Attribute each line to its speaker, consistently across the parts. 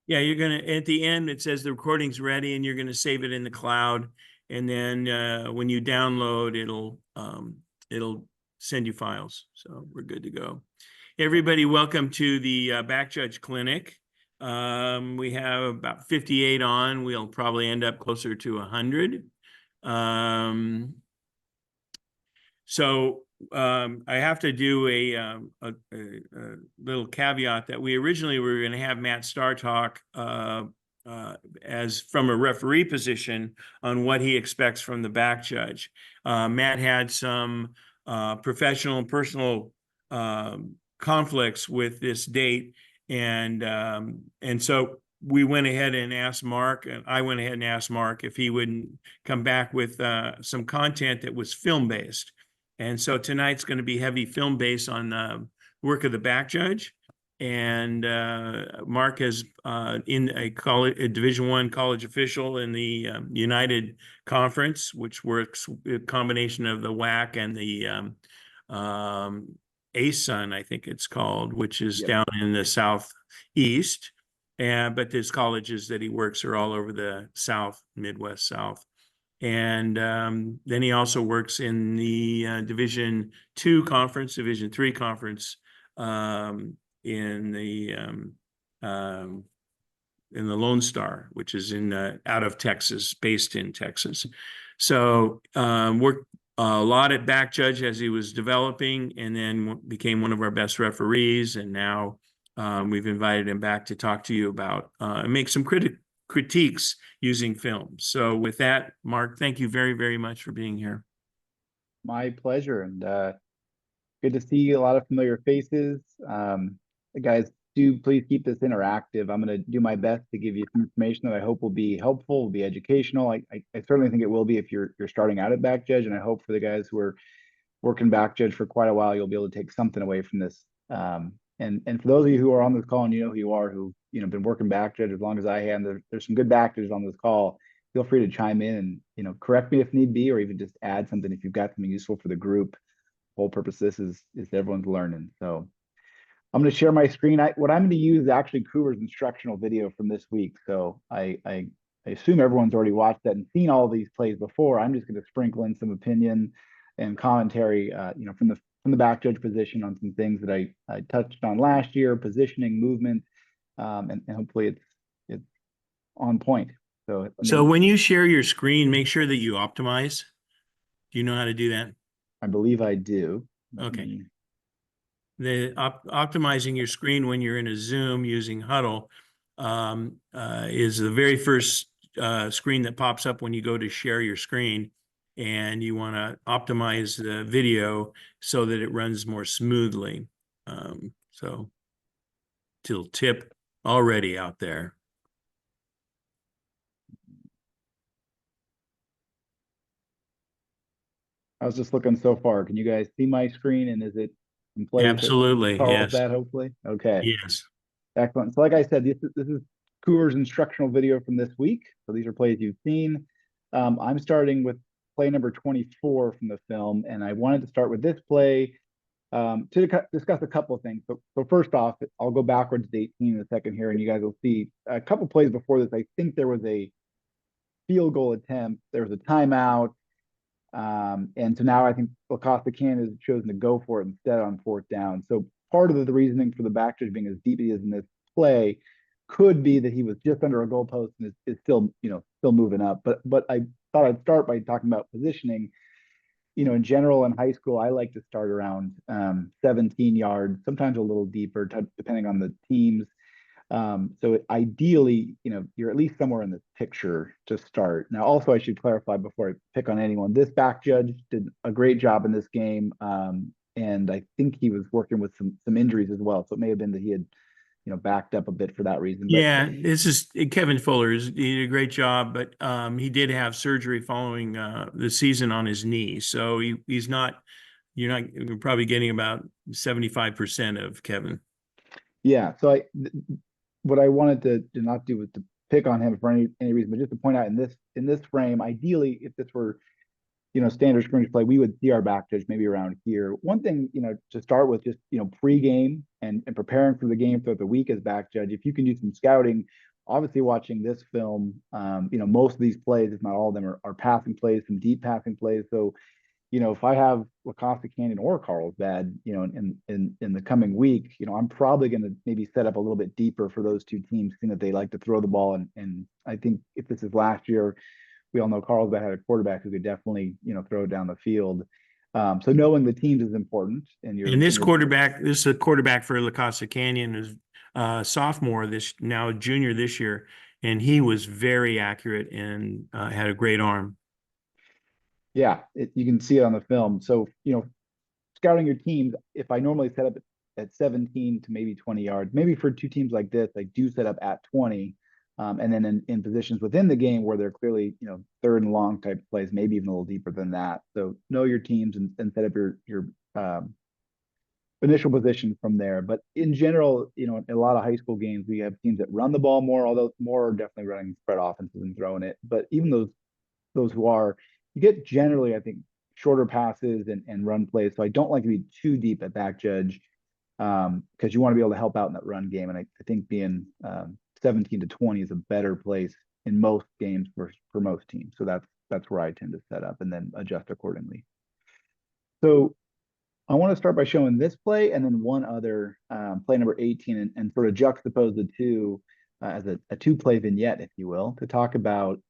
Speaker 1: Yeah, you're gonna at the end it says the recording's ready, and you're gonna save it in the cloud, and then when you download, it'll send you files. So we're good to go. Everybody, welcome to the Back Judge Clinic. We have about 58 on. We'll probably end up closer to 100. I have to do a little caveat that we originally were going to have Matt Starr talk as from a referee position on what he expects from the back judge. Matt had some professional and personal conflicts with this date, and so we went ahead and asked Mark, and I went ahead and asked Mark if he wouldn't come back with some content that was film-based. And so tonight's going to be heavy film based on the work of the back judge. And Mark is in a Division I college official in the United Conference, which works a combination of the WAC and the ASUN, I think it's called, which is down in the Southeast. But his colleges that he works are all over the South, Midwest, South. And then he also works in the Division II conference, Division III conference in the Lone Star, which is in out of Texas, based in Texas. So worked a lot at back judge as he was developing, and then became one of our best referees. And now we've invited him back to talk to you about make some critiques using film. So with that, Mark, thank you very, very much for being here.
Speaker 2: My pleasure, and good to see a lot of familiar faces. Guys, do please keep this interactive. I'm going to do my best to give you some information that I hope will be helpful, will be educational. I certainly think it will be if you're starting out at back judge, and I hope for the guys who are working back judge for quite a while, you'll be able to take something away from this. And for those of you who are on this call and you know who you are, who been working back judge as long as I have, there's some good back judges on this call. Feel free to chime in and correct me if need be, or even just add something if you've got something useful for the group. The whole purpose of this is everyone's learning. So I'm going to share my screen. What I'm going to use is actually Coover's instructional video from this week. So I assume everyone's already watched that and seen all of these plays before. I'm just going to sprinkle in some opinion and commentary, from the back judge position on some things that I touched on last year, positioning, movement, and hopefully it's on point.
Speaker 1: So when you share your screen, make sure that you optimize. Do you know how to do that?
Speaker 2: I believe I do.
Speaker 1: Okay. Optimizing your screen when you're in a Zoom using Huddle is the very first screen that pops up when you go to share your screen, and you want to optimize the video so that it runs more smoothly. So little tip already out there.
Speaker 2: I was just looking so far. Can you guys see my screen, and is it in place?
Speaker 1: Absolutely, yes.
Speaker 2: That hopefully. Okay.
Speaker 1: Yes.
Speaker 2: Excellent. So like I said, this is Coover's instructional video from this week. So these are plays you've seen. I'm starting with play number 24 from the film, and I wanted to start with this play to discuss a couple of things. So first off, I'll go backwards to 18 in a second here, and you guys will see a couple plays before this. I think there was a field goal attempt. There was a timeout. And so now I think Lacoste Cannon has chosen to go for it instead on fourth down. So part of the reasoning for the back judge being as deep as he is in this play could be that he was just under a goalpost and is still moving up. But I thought I'd start by talking about positioning. In general in high school, I like to start around 17 yards, sometimes a little deeper, depending on the teams. So ideally, you're at least somewhere in the picture to start. Now, also, I should clarify before I pick on anyone, this back judge did a great job in this game. And I think he was working with some injuries as well. So it may have been that he had, backed up a bit for that reason. But,
Speaker 1: yeah, this is Kevin Fuller. He did a great job, but he did have surgery following the season on his knee. So he's not, you're probably getting about 75% of Kevin.
Speaker 2: Yeah. So what I wanted to not do was to pick on him for any reason, but just to point out in this frame, ideally, if this were, standard scrimmage play, we would see our back judge maybe around here. One thing, to start with, just, pre-game and preparing for the game throughout the week as back judge, if you can do some scouting, obviously watching this film, most of these plays, if not all of them, are passing plays, some deep passing plays. So, if I have La Costa Canyon or Carlsbad, in the coming week, I'm probably going to maybe set up a little bit deeper for those two teams, seeing that they like to throw the ball. And I think if this is last year, we all know Carlsbad had a quarterback who could definitely, throw it down the field. So knowing the teams is important. And
Speaker 1: And this is a quarterback for La Costa Canyon, is sophomore now junior this year, and he was very accurate and had a great arm.
Speaker 2: yeah, you can see it on the film. So, scouting your teams, if I normally set up at 17 to maybe 20 yards, maybe for two teams like this, I do set up at 20. And then in positions within the game where they're clearly, third and long type plays, maybe even a little deeper than that. So know your teams and set up your initial position from there. But in general, in a lot of high school games, we have teams that run the ball more, although more are definitely running spread offenses and throwing it. But even those who are, you get generally, I think, shorter passes and run plays. So I don't like to be too deep at back judge, because you want to be able to help out in that run game. And I think being 17 to 20 is a better place in most games for most teams. So that's where I tend to set up and then adjust accordingly. So I want to start by showing this play and then one other, play number 18, and sort of juxtapose the two as a two-play vignette, if you will, to talk about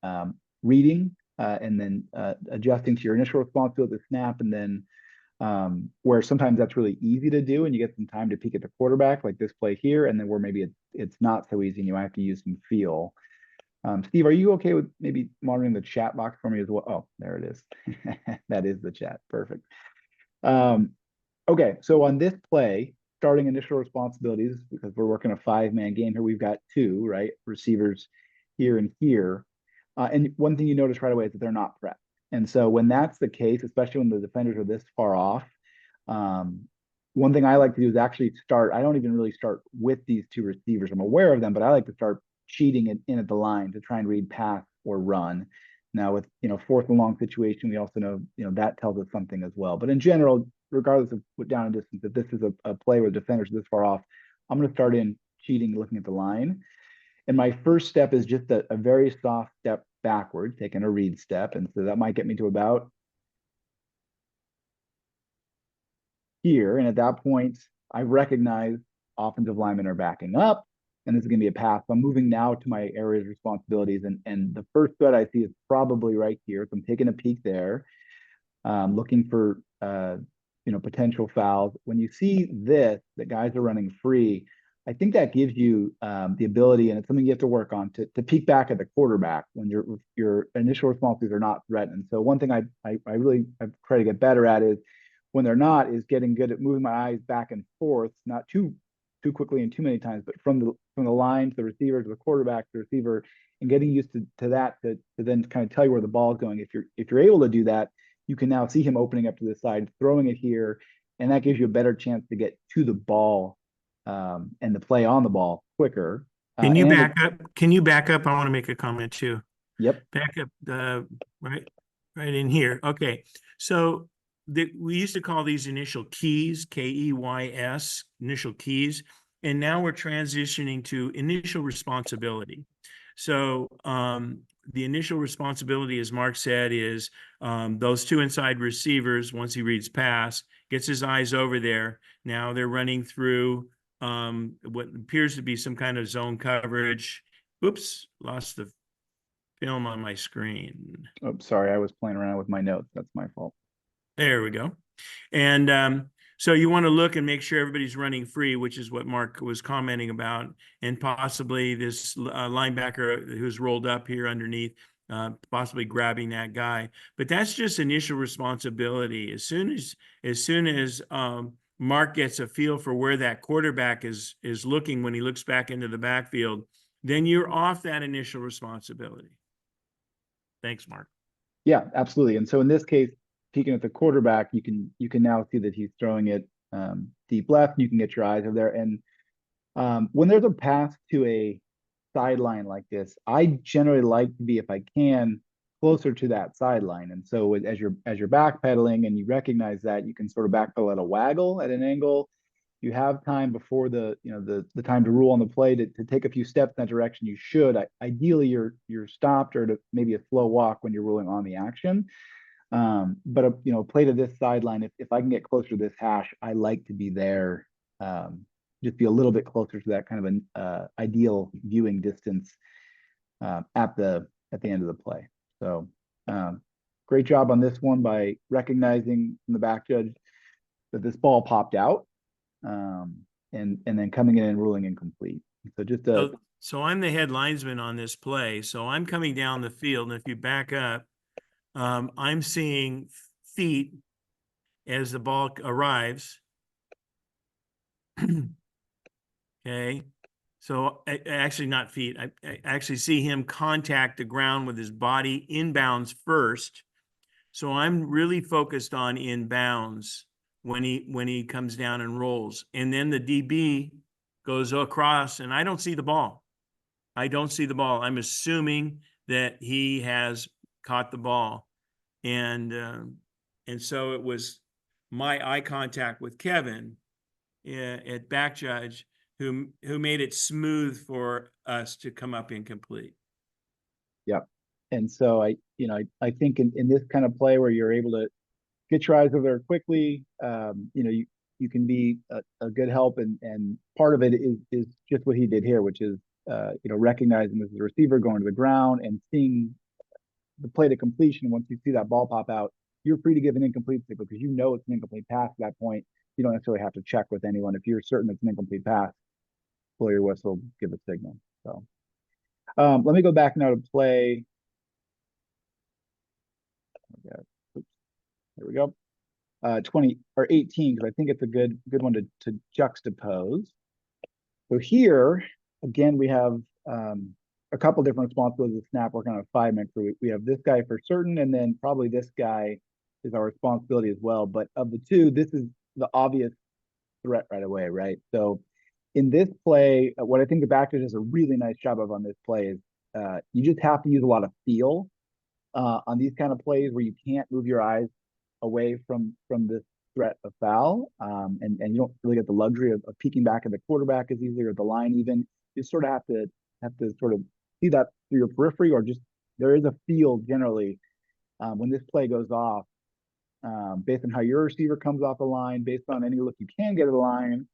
Speaker 2: reading and then adjusting to your initial responsibility to snap, and then where sometimes that's really easy to do and you get some time to peek at the quarterback, like this play here, and then where maybe it's not so easy and you might have to use some feel. Steve, are you okay with maybe monitoring the chat box for me as well? Oh, there it is. That is the chat. Perfect. Okay, so on this play, starting initial responsibilities, because we're working a 5-man game here, we've got two, right, receivers here and here. And one thing you notice right away is that they're not prepped. And so when that's the case, especially when the defenders are this far off, one thing I like to do is actually I don't even really start with these two receivers. I'm aware of them, but I like to start cheating in at the line to try and read pass or run. Now with, fourth and long situation, we also know, that tells us something as well. But in general, regardless of what down and distance, if this is a play where defenders are this far off, I'm going to start in cheating, looking at the line. And my first step is just a very soft step backward, taking a read step. And so that might get me to about here. And at that point, I recognize offensive linemen are backing up, and this is going to be a pass. So I'm moving now to my areas of responsibilities. And the first threat I see is probably right here. So I'm taking a peek there, looking for potential fouls. When you see this, that guys are running free, I think that gives you the ability, and it's something you have to work on, to peek back at the quarterback when your initial responsibilities are not threatened. So one thing I try to get better at is when they're not, is getting good at moving my eyes back and forth, not too quickly and too many times, but from the line to the receiver to the quarterback to the receiver, and getting used to that to then kind of tell you where the ball is going. If you're able to do that, you can now see him opening up to the side, throwing it here, and that gives you a better chance to get to the ball and the play on the ball quicker.
Speaker 1: Can you back up? Can you back up? I want to make a comment too.
Speaker 2: Yep.
Speaker 1: Back up, right in here. Okay. So we used to call these initial keys, KEYS, initial keys, and now we're transitioning to initial responsibility. So the initial responsibility, as Mark said, is those two inside receivers, once he reads pass, gets his eyes over there. Now they're running through what appears to be some kind of zone coverage. Oops, lost the film on my screen.
Speaker 2: Oh, sorry, I was playing around with my notes. That's my fault.
Speaker 1: There we go. And so you want to look and make sure everybody's running free, which is what Mark was commenting about, and possibly this linebacker who's rolled up here underneath, possibly grabbing that guy. But that's just initial responsibility. As soon as Mark gets a feel for where that quarterback is looking when he looks back into the backfield, then you're off that initial responsibility. Thanks, Mark.
Speaker 2: Yeah, absolutely. And so in this case, peeking at the quarterback, you can now see that he's throwing it deep left. You can get your eyes over there. And when there's a pass to a sideline like this, I generally like to be, if I can, closer to that sideline. And so as you're backpedaling and you recognize that, you can sort of backpedal at a waggle at an angle. you have time before the time to rule on the play to take a few steps in that direction, you should. Ideally, you're stopped or to maybe a slow walk when you're ruling on the action. But a play to this sideline, if I can get closer to this hash, I like to be there, just be a little bit closer to that kind of an ideal viewing distance at the end of the play. So great job on this one by recognizing from the back judge that this ball popped out, and then coming in and ruling incomplete. So just a
Speaker 1: So I'm the head linesman on this play. So I'm coming down the field, and if you back up, I'm seeing feet as the ball arrives. Okay. So actually not feet. I actually see him contact the ground with his body inbounds first. So I'm really focused on inbounds when he comes down and rolls. And then the DB goes across and I don't see the ball. I don't see the ball. I'm assuming that he has caught the ball. And so it was my eye contact with Kevin at back judge who made it smooth for us to come up incomplete.
Speaker 2: Yep. And so I think in this kind of play where you're able to get your eyes over there quickly, you can be a good help, and part of it is just what he did here, which is recognizing this is a receiver going to the ground and seeing the play to completion. Once you see that ball pop out, you're free to give an incomplete signal because it's an incomplete pass at that point. You don't necessarily have to check with anyone. If you're certain it's an incomplete pass, blow your whistle, give a signal. So let me go back now to play. Oops, there we go. 20 or 18, because I think it's a good one to juxtapose. So here, again, we have a couple different responsibilities of snap working on a 5-man crew. We have this guy for certain, and then probably this guy is our responsibility as well. But of the two, this is the obvious threat right away, right? So in this play, what I think the back does a really nice job of on this play is you just have to use a lot of feel on these kind of plays where you can't move your eyes away from this threat of foul, and you don't really get the luxury of peeking back at the quarterback as easily, or the line even. You sort of have to sort of see that through your periphery, or just there is a feel generally when this play goes off, based on how your receiver comes off the line, based on any look you can get at the line.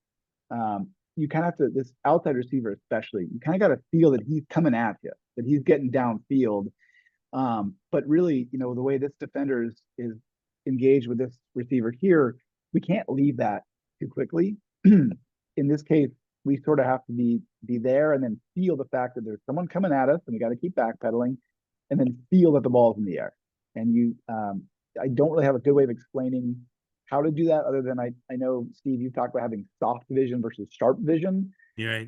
Speaker 2: You kind of have to, this outside receiver especially, you kind of got to feel that he's coming at you, that he's getting downfield. But really, the way this defender is engaged with this receiver here, we can't leave that too quickly. In this case, we sort of have to be there and then feel the fact that there's someone coming at us and we got to keep backpedaling, and then feel that the ball's in the air. And I don't really have a good way of explaining how to do that other than I know, Steve, you've talked about having soft vision versus sharp vision.
Speaker 1: Yeah.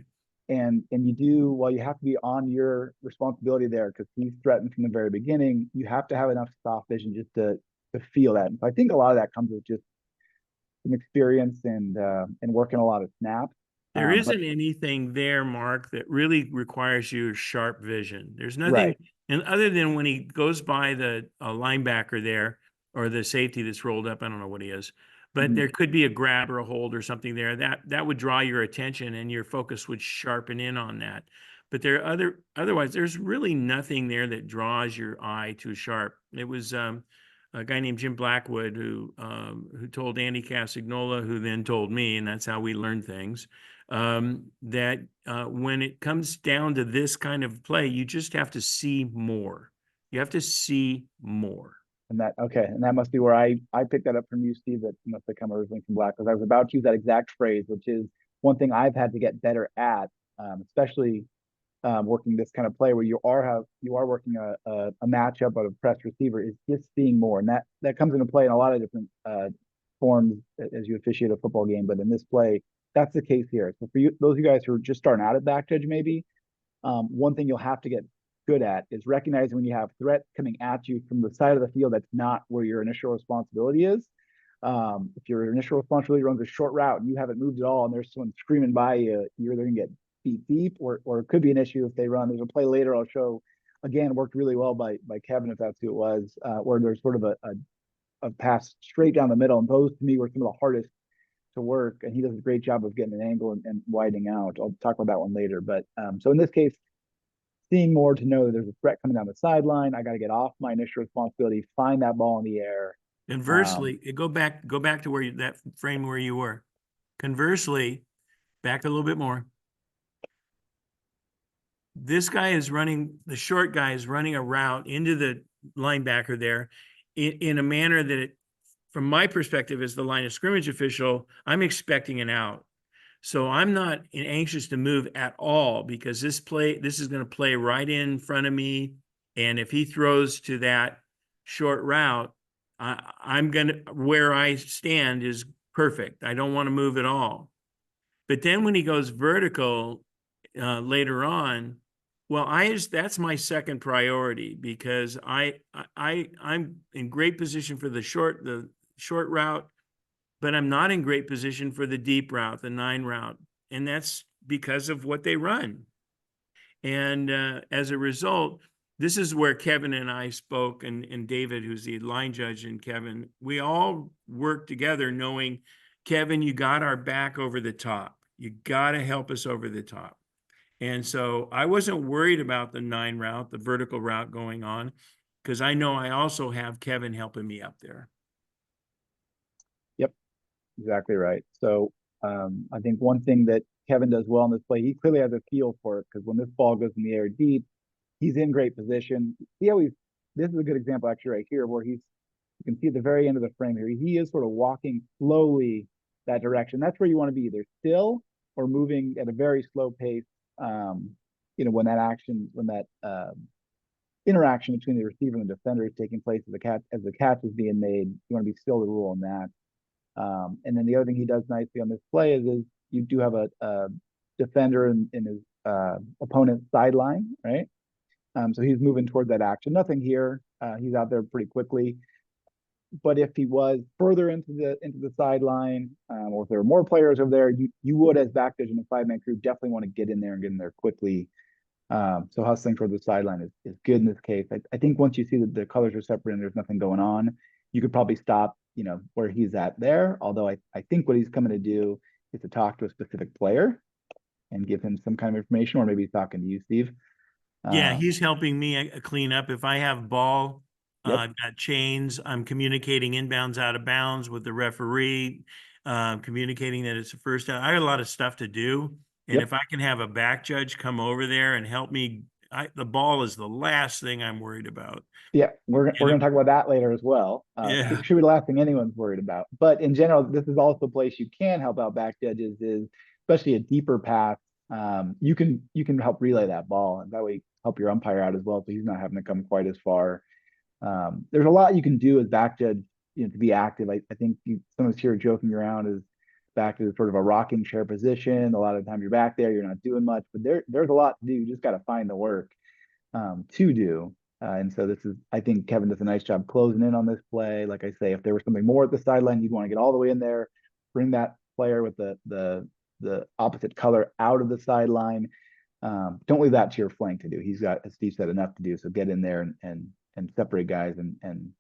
Speaker 2: And you do, while you have to be on your responsibility there because he's threatened from the very beginning, you have to have enough soft vision just to feel that. And so I think a lot of that comes with just some experience and working a lot of snaps.
Speaker 1: There isn't anything there, Mark, that really requires you sharp vision. There's nothing,
Speaker 2: right.
Speaker 1: And other than when he goes by the linebacker there or the safety that's rolled up, I don't know what he is, but there could be a grab or a hold or something there that would draw your attention and your focus would sharpen in on that. But otherwise, there's really nothing there that draws your eye too sharp. It was a guy named Jim Blackwood who told Andy Casagnola, who then told me, and that's how we learn things. That when it comes down to this kind of play, you just have to see more. You have to see more.
Speaker 2: And that must be where I picked that up from you, Steve. That must have come originally from Black, because I was about to use that exact phrase, which is one thing I've had to get better at, especially working this kind of play where you are working a matchup of a press receiver, is just seeing more, and that comes into play in a lot of different forms as you officiate a football game. But in this play, that's the case here. So for you, those of you guys who are just starting out at back judge, maybe one thing you'll have to get good at is recognizing when you have threat coming at you from the side of the field that's not where your initial responsibility is. If your initial responsibility runs a short route and you haven't moved at all and there's someone screaming by you, you're either going to get beat deep, or it could be an issue if they run. There's a play later I'll show, again, worked really well by Kevin, if that's who it was, where there's sort of a pass straight down the middle, and those to me were some of the hardest to work, and he does a great job of getting an angle and widening out. I'll talk about that one later. But so in this case, seeing more to know that there's a threat coming down the sideline, I got to get off my initial responsibility, find that ball in the air.
Speaker 1: Conversely, go back to where that frame where you were. Conversely, back a little bit more. This guy is running, the short guy is running a route into the linebacker there in a manner that from my perspective as the line of scrimmage official, I'm expecting an out. So I'm not anxious to move at all because this is going to play right in front of me. And if he throws to that short route, where I stand is perfect. I don't want to move at all. But then when he goes vertical later on, well, that's my second priority because I'm in great position for the short route, but I'm not in great position for the deep route, the 9 route. And that's because of what they run. And as a result, this is where Kevin and I spoke, and David, who's the line judge, and Kevin, we all worked together knowing, Kevin, you got our back over the top. You got to help us over the top. And so I wasn't worried about the 9 route, the vertical route going on, because I know I also have Kevin helping me up there.
Speaker 2: Yep, exactly right. So I think one thing that Kevin does well in this play, he clearly has a feel for it because when this ball goes in the air deep, he's in great position. See how this is a good example actually right here where you can see at the very end of the frame here, he is sort of walking slowly that direction. That's where you want to be, either still or moving at a very slow pace. When that interaction between the receiver and the defender is taking place as the catch is being made, you want to be still to rule on that. And then the other thing he does nicely on this play is you do have a defender in his opponent's sideline, right? So he's moving towards that action. Nothing here. He's out there pretty quickly. But if he was further into the sideline, or if there were more players over there, you would, as back judge in a 5-man crew, definitely want to get in there and get in there quickly. So hustling toward the sideline is good in this case. I think once you see that the colors are separate and there's nothing going on, you could probably stop, where he's at there. Although I think what he's coming to do is to talk to a specific player and give him some kind of information, or maybe he's talking to you, Steve.
Speaker 1: Yeah, he's helping me clean up. If I have ball,
Speaker 2: Yep.
Speaker 1: I've got chains, I'm communicating inbounds, out of bounds with the referee, communicating that it's a first down. I got a lot of stuff to do. And
Speaker 2: Yep.
Speaker 1: if I can have a back judge come over there and help me, the ball is the last thing I'm worried about.
Speaker 2: Yeah, we're going to talk about that later as well.
Speaker 1: Yeah.
Speaker 2: Should be the last thing anyone's worried about. But in general, this is also a place you can help out back judges, is especially a deeper pass. You can help relay that ball, and that way help your umpire out as well, so he's not having to come quite as far. There's a lot you can do as back judge, to be active. I think you sometimes hear joking around as back to sort of a rocking chair position. A lot of the time you're back there, you're not doing much, but there's a lot to do. You just got to find the work to do. And so I think Kevin does a nice job closing in on this play. Like I say, if there was something more at the sideline, you'd want to get all the way in there, bring that player with the opposite color out of the sideline. Don't leave that to your flank to do. He's got, as Steve said, enough to do. So get in there and separate guys and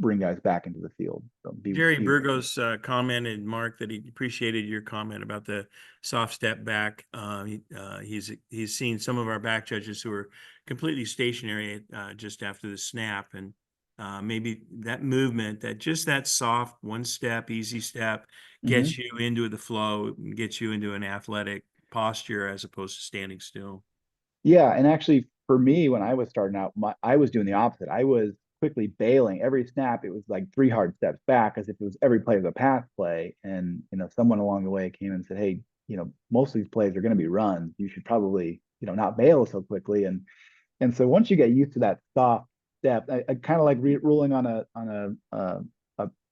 Speaker 2: bring guys back into the field. So
Speaker 1: Jerry Burgos commented, Mark, that he appreciated your comment about the soft step back. He's seen some of our back judges who are completely stationary just after the snap, and maybe that movement, that soft one step, easy step, gets you into the flow, gets you into an athletic posture as opposed to standing still.
Speaker 2: Yeah, and actually for me, when I was starting out, I was doing the opposite. I was quickly bailing every snap. It was like 3 hard steps back, as if it was every play was a pass play. And someone along the way came and said, "Hey, most of these plays are going to be runs. You should probably not bail so quickly." And so once you get used to that soft step, I kind of like ruling on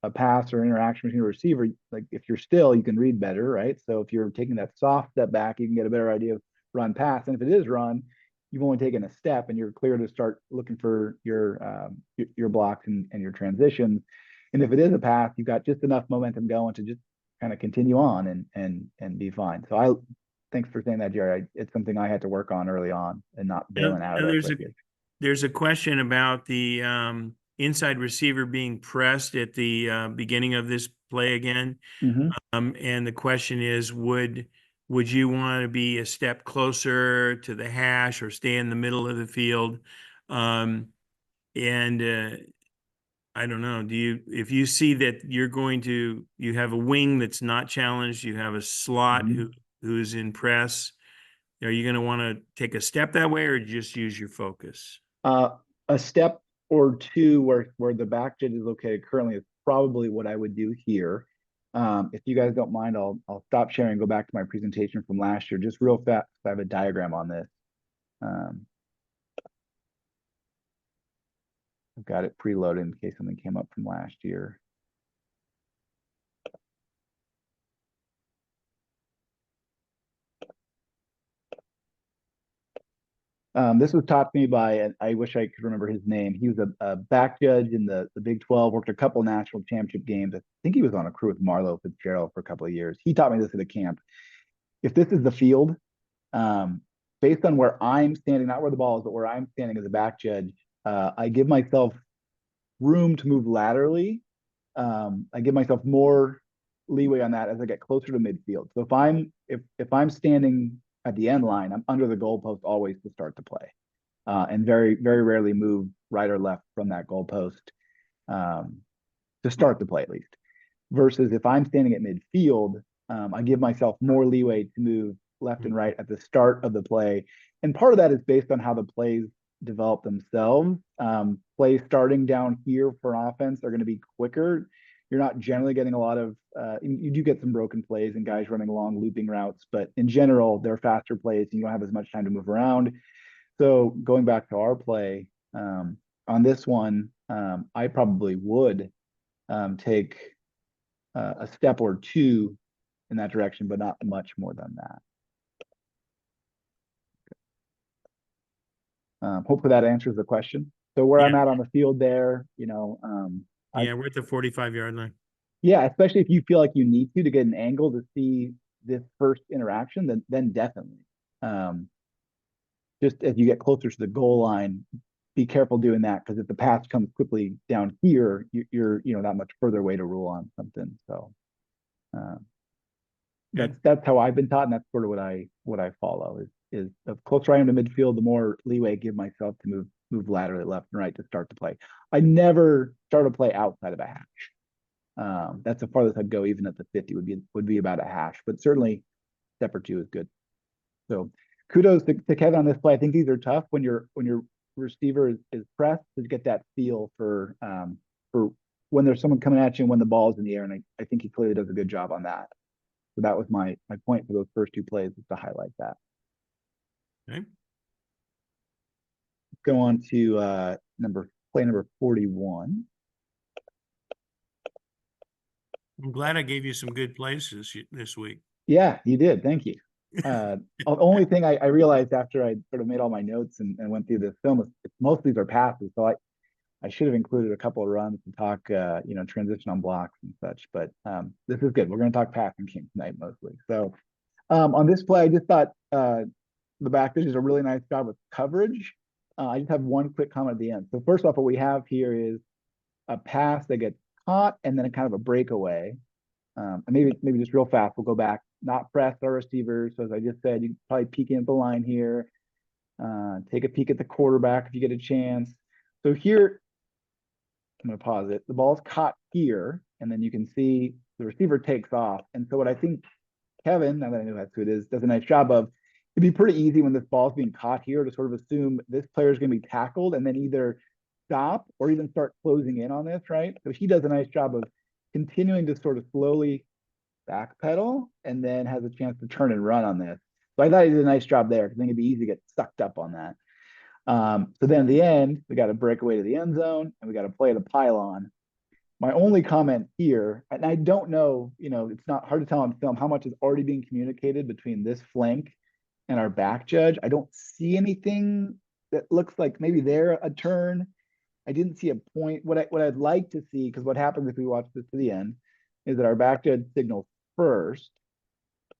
Speaker 2: a pass or interaction between a receiver. Like if you're still, you can read better, right? So if you're taking that soft step back, you can get a better idea of run pass. And if it is run, you've only taken a step and you're clear to start looking for your blocks and your transitions. And if it is a pass, you've got just enough momentum going to just kind of continue on and be fine. So thanks for saying that, Jerry. It's something I had to work on early on and not bailing out of there quickly.
Speaker 1: There's a question about the inside receiver being pressed at the beginning of this play again.
Speaker 2: Mhm.
Speaker 1: And the question is, would you want to be a step closer to the hash or stay in the middle of the field? And I don't know. If you see that you have a wing that's not challenged, you have a slot
Speaker 2: Mhm.
Speaker 1: who's in press, are you going to want to take a step that way or just use your focus?
Speaker 2: Uh, a step or two where the back judge is located currently is probably what I would do here. If you guys don't mind, I'll stop sharing and go back to my presentation from last year, just real fast. I have a diagram on this. Um, I've got it preloaded in case something came up from last year. This was taught to me by, and I wish I could remember his name. He was a back judge in the Big 12, worked a couple national championship games. I think he was on a crew with Marlo Fitzgerald for a couple of years. He taught me this at a camp. If this is the field, um, based on where I'm standing, not where the ball is, but where I'm standing as a back judge, I give myself room to move laterally. I give myself more leeway on that as I get closer to midfield. So if I'm standing at the end line, I'm under the goalpost always to start the play, and very rarely move right or left from that goalpost um, to start the play at least. Versus if I'm standing at midfield, I give myself more leeway to move left and right at the start of the play. And part of that is based on how the plays develop themselves. Plays starting down here for offense are going to be quicker. You're not generally getting a lot of, you do get some broken plays and guys running long looping routes, but in general, they're faster plays and you don't have as much time to move around. So going back to our play, on this one, I probably would take a step or two in that direction, but not much more than that. Hopefully that answers the question. So where I'm
Speaker 1: Yeah,
Speaker 2: at on the field there,
Speaker 1: yeah, we're at the 45-yard line.
Speaker 2: yeah, especially if you feel like you need to get an angle to see this first interaction, then definitely. Um, just as you get closer to the goal line, be careful doing that because if the pass comes quickly down here, you're that much further away to rule on something. So uh,
Speaker 1: Good.
Speaker 2: that's how I've been taught, and that's sort of what I follow is the closer I am to midfield, the more leeway I give myself to move laterally left and right to start the play. I never start a play outside of a hash. That's the farthest I'd go, even at the 50 would be about a hash, but certainly step or two is good. So kudos to Kevin on this play. I think these are tough when your receiver is pressed to get that feel for when there's someone coming at you and when the ball's in the air. And I think he clearly does a good job on that. So that was my point for those first two plays, is to highlight that.
Speaker 1: Okay.
Speaker 2: Go on to play number 41.
Speaker 1: I'm glad I gave you some good plays this week.
Speaker 2: Yeah, you did. Thank you. The only thing I realized after I sort of made all my notes and went through this film is most of these are passes. So I should have included a couple of runs to talk, transition on blocks and such. But this is good. We're going to talk passing game tonight mostly. So on this play, I just thought the back did a really nice job with coverage. I just have one quick comment at the end. So first off, what we have here is a pass that gets caught and then a kind of a breakaway. And maybe just real fast, we'll go back. Not press our receivers. So as I just said, you can probably peek in at the line here. Take a peek at the quarterback if you get a chance. So here, I'm going to pause it. The ball's caught here, and then you can see the receiver takes off. And so what I think Kevin, now that I know that's who it is, does a nice job of, it'd be pretty easy when this ball's being caught here to sort of assume this player is going to be tackled and then either stop or even start closing in on this, right? So he does a nice job of continuing to sort of slowly backpedal and then has a chance to turn and run on this. So I thought he did a nice job there because I think it'd be easy to get sucked up on that. So then at the end, we got a breakaway to the end zone and we got to play the pylon. My only comment here, and I don't know, it's not hard to tell on film how much is already being communicated between this flank and our back judge. I don't see anything that looks like maybe they're a turn. I didn't see a point. What I'd like to see, because what happens if we watch this to the end, is that our back judge signals first.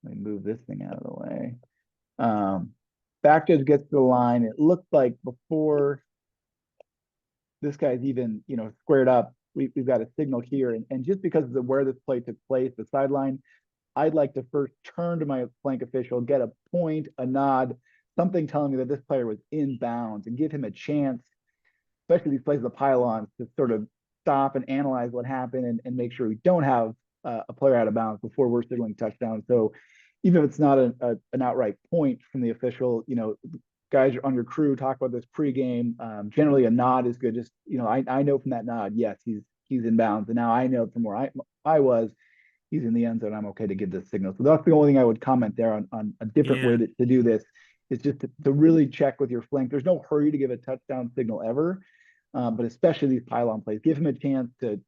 Speaker 2: Let me move this thing out of the way. Back judge gets to the line. It looks like before this guy's even, squared up, we've got a signal here, and just because of where this play took place, the sideline, I'd like to first turn to my flank official, get a point, a nod, something telling me that this player was in bounds, and give him a chance, especially these plays of the pylons, to sort of stop and analyze what happened and make sure we don't have a player out of bounds before we're signaling touchdown. So even if it's not an outright point from the official, guys on your crew talk about this pregame. Generally, a nod is good. Just I know from that nod, yes, he's in bounds, and now I know from where I was, he's in the end zone. I'm okay to give this signal. So that's the only thing I would comment there on a different way to do this is just to really check with your flank. There's no hurry to give a touchdown signal ever, but especially these pylon plays, give him a chance to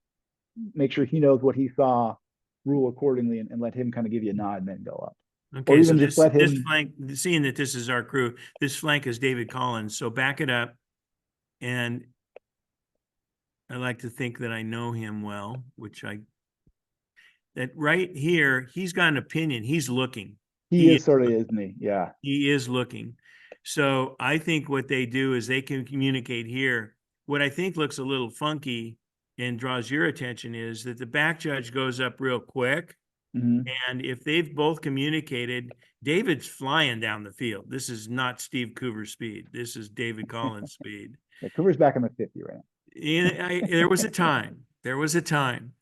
Speaker 2: make sure he knows what he saw, rule accordingly, and let him kind of give you a nod and then go up.
Speaker 1: Okay,
Speaker 2: Or
Speaker 1: so
Speaker 2: even just let
Speaker 1: this
Speaker 2: him.
Speaker 1: flank, seeing that this is our crew, this flank is David Collins. So back it up, and I like to think that I know him well, that right here, he's got an opinion. He's looking.
Speaker 2: He is sort of, isn't he? Yeah.
Speaker 1: He is looking. So I think what they do is they can communicate here. What I think looks a little funky and draws your attention is that the back judge goes up real quick.
Speaker 2: Mhm.
Speaker 1: And if they've both communicated, David's flying down the field. This is not Steve Coover's speed. This is David Collins' speed.
Speaker 2: Yeah, Cooper's back in the 50 right now.
Speaker 1: There was a time. There was a time.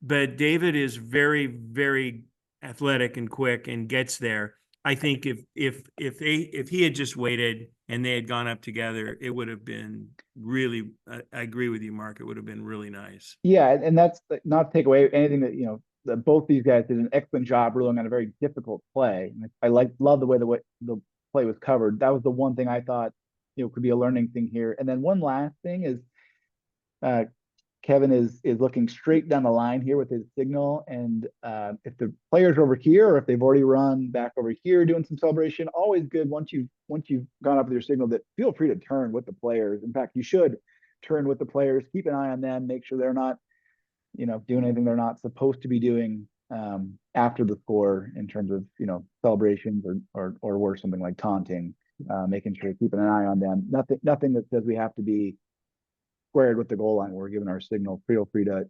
Speaker 1: But David is very, very athletic and quick and gets there. I think if he had just waited and they had gone up together, it would have been really. I agree with you, Mark. It would have been really nice.
Speaker 2: Yeah, and that's not to take away anything that that both these guys did an excellent job ruling on a very difficult play. I love the way the play was covered. That was the one thing I thought could be a learning thing here. And then one last thing is Kevin is looking straight down the line here with his signal, and if the players are over here or if they've already run back over here doing some celebration, always good once you've gone up with your signal that feel free to turn with the players. In fact, you should turn with the players, keep an eye on them, make sure they're not doing anything they're not supposed to be doing after the score in terms of celebrations or worse, something like taunting. Making sure keeping an eye on them. Nothing that says we have to be squared with the goal line. We're giving our signal. Feel free to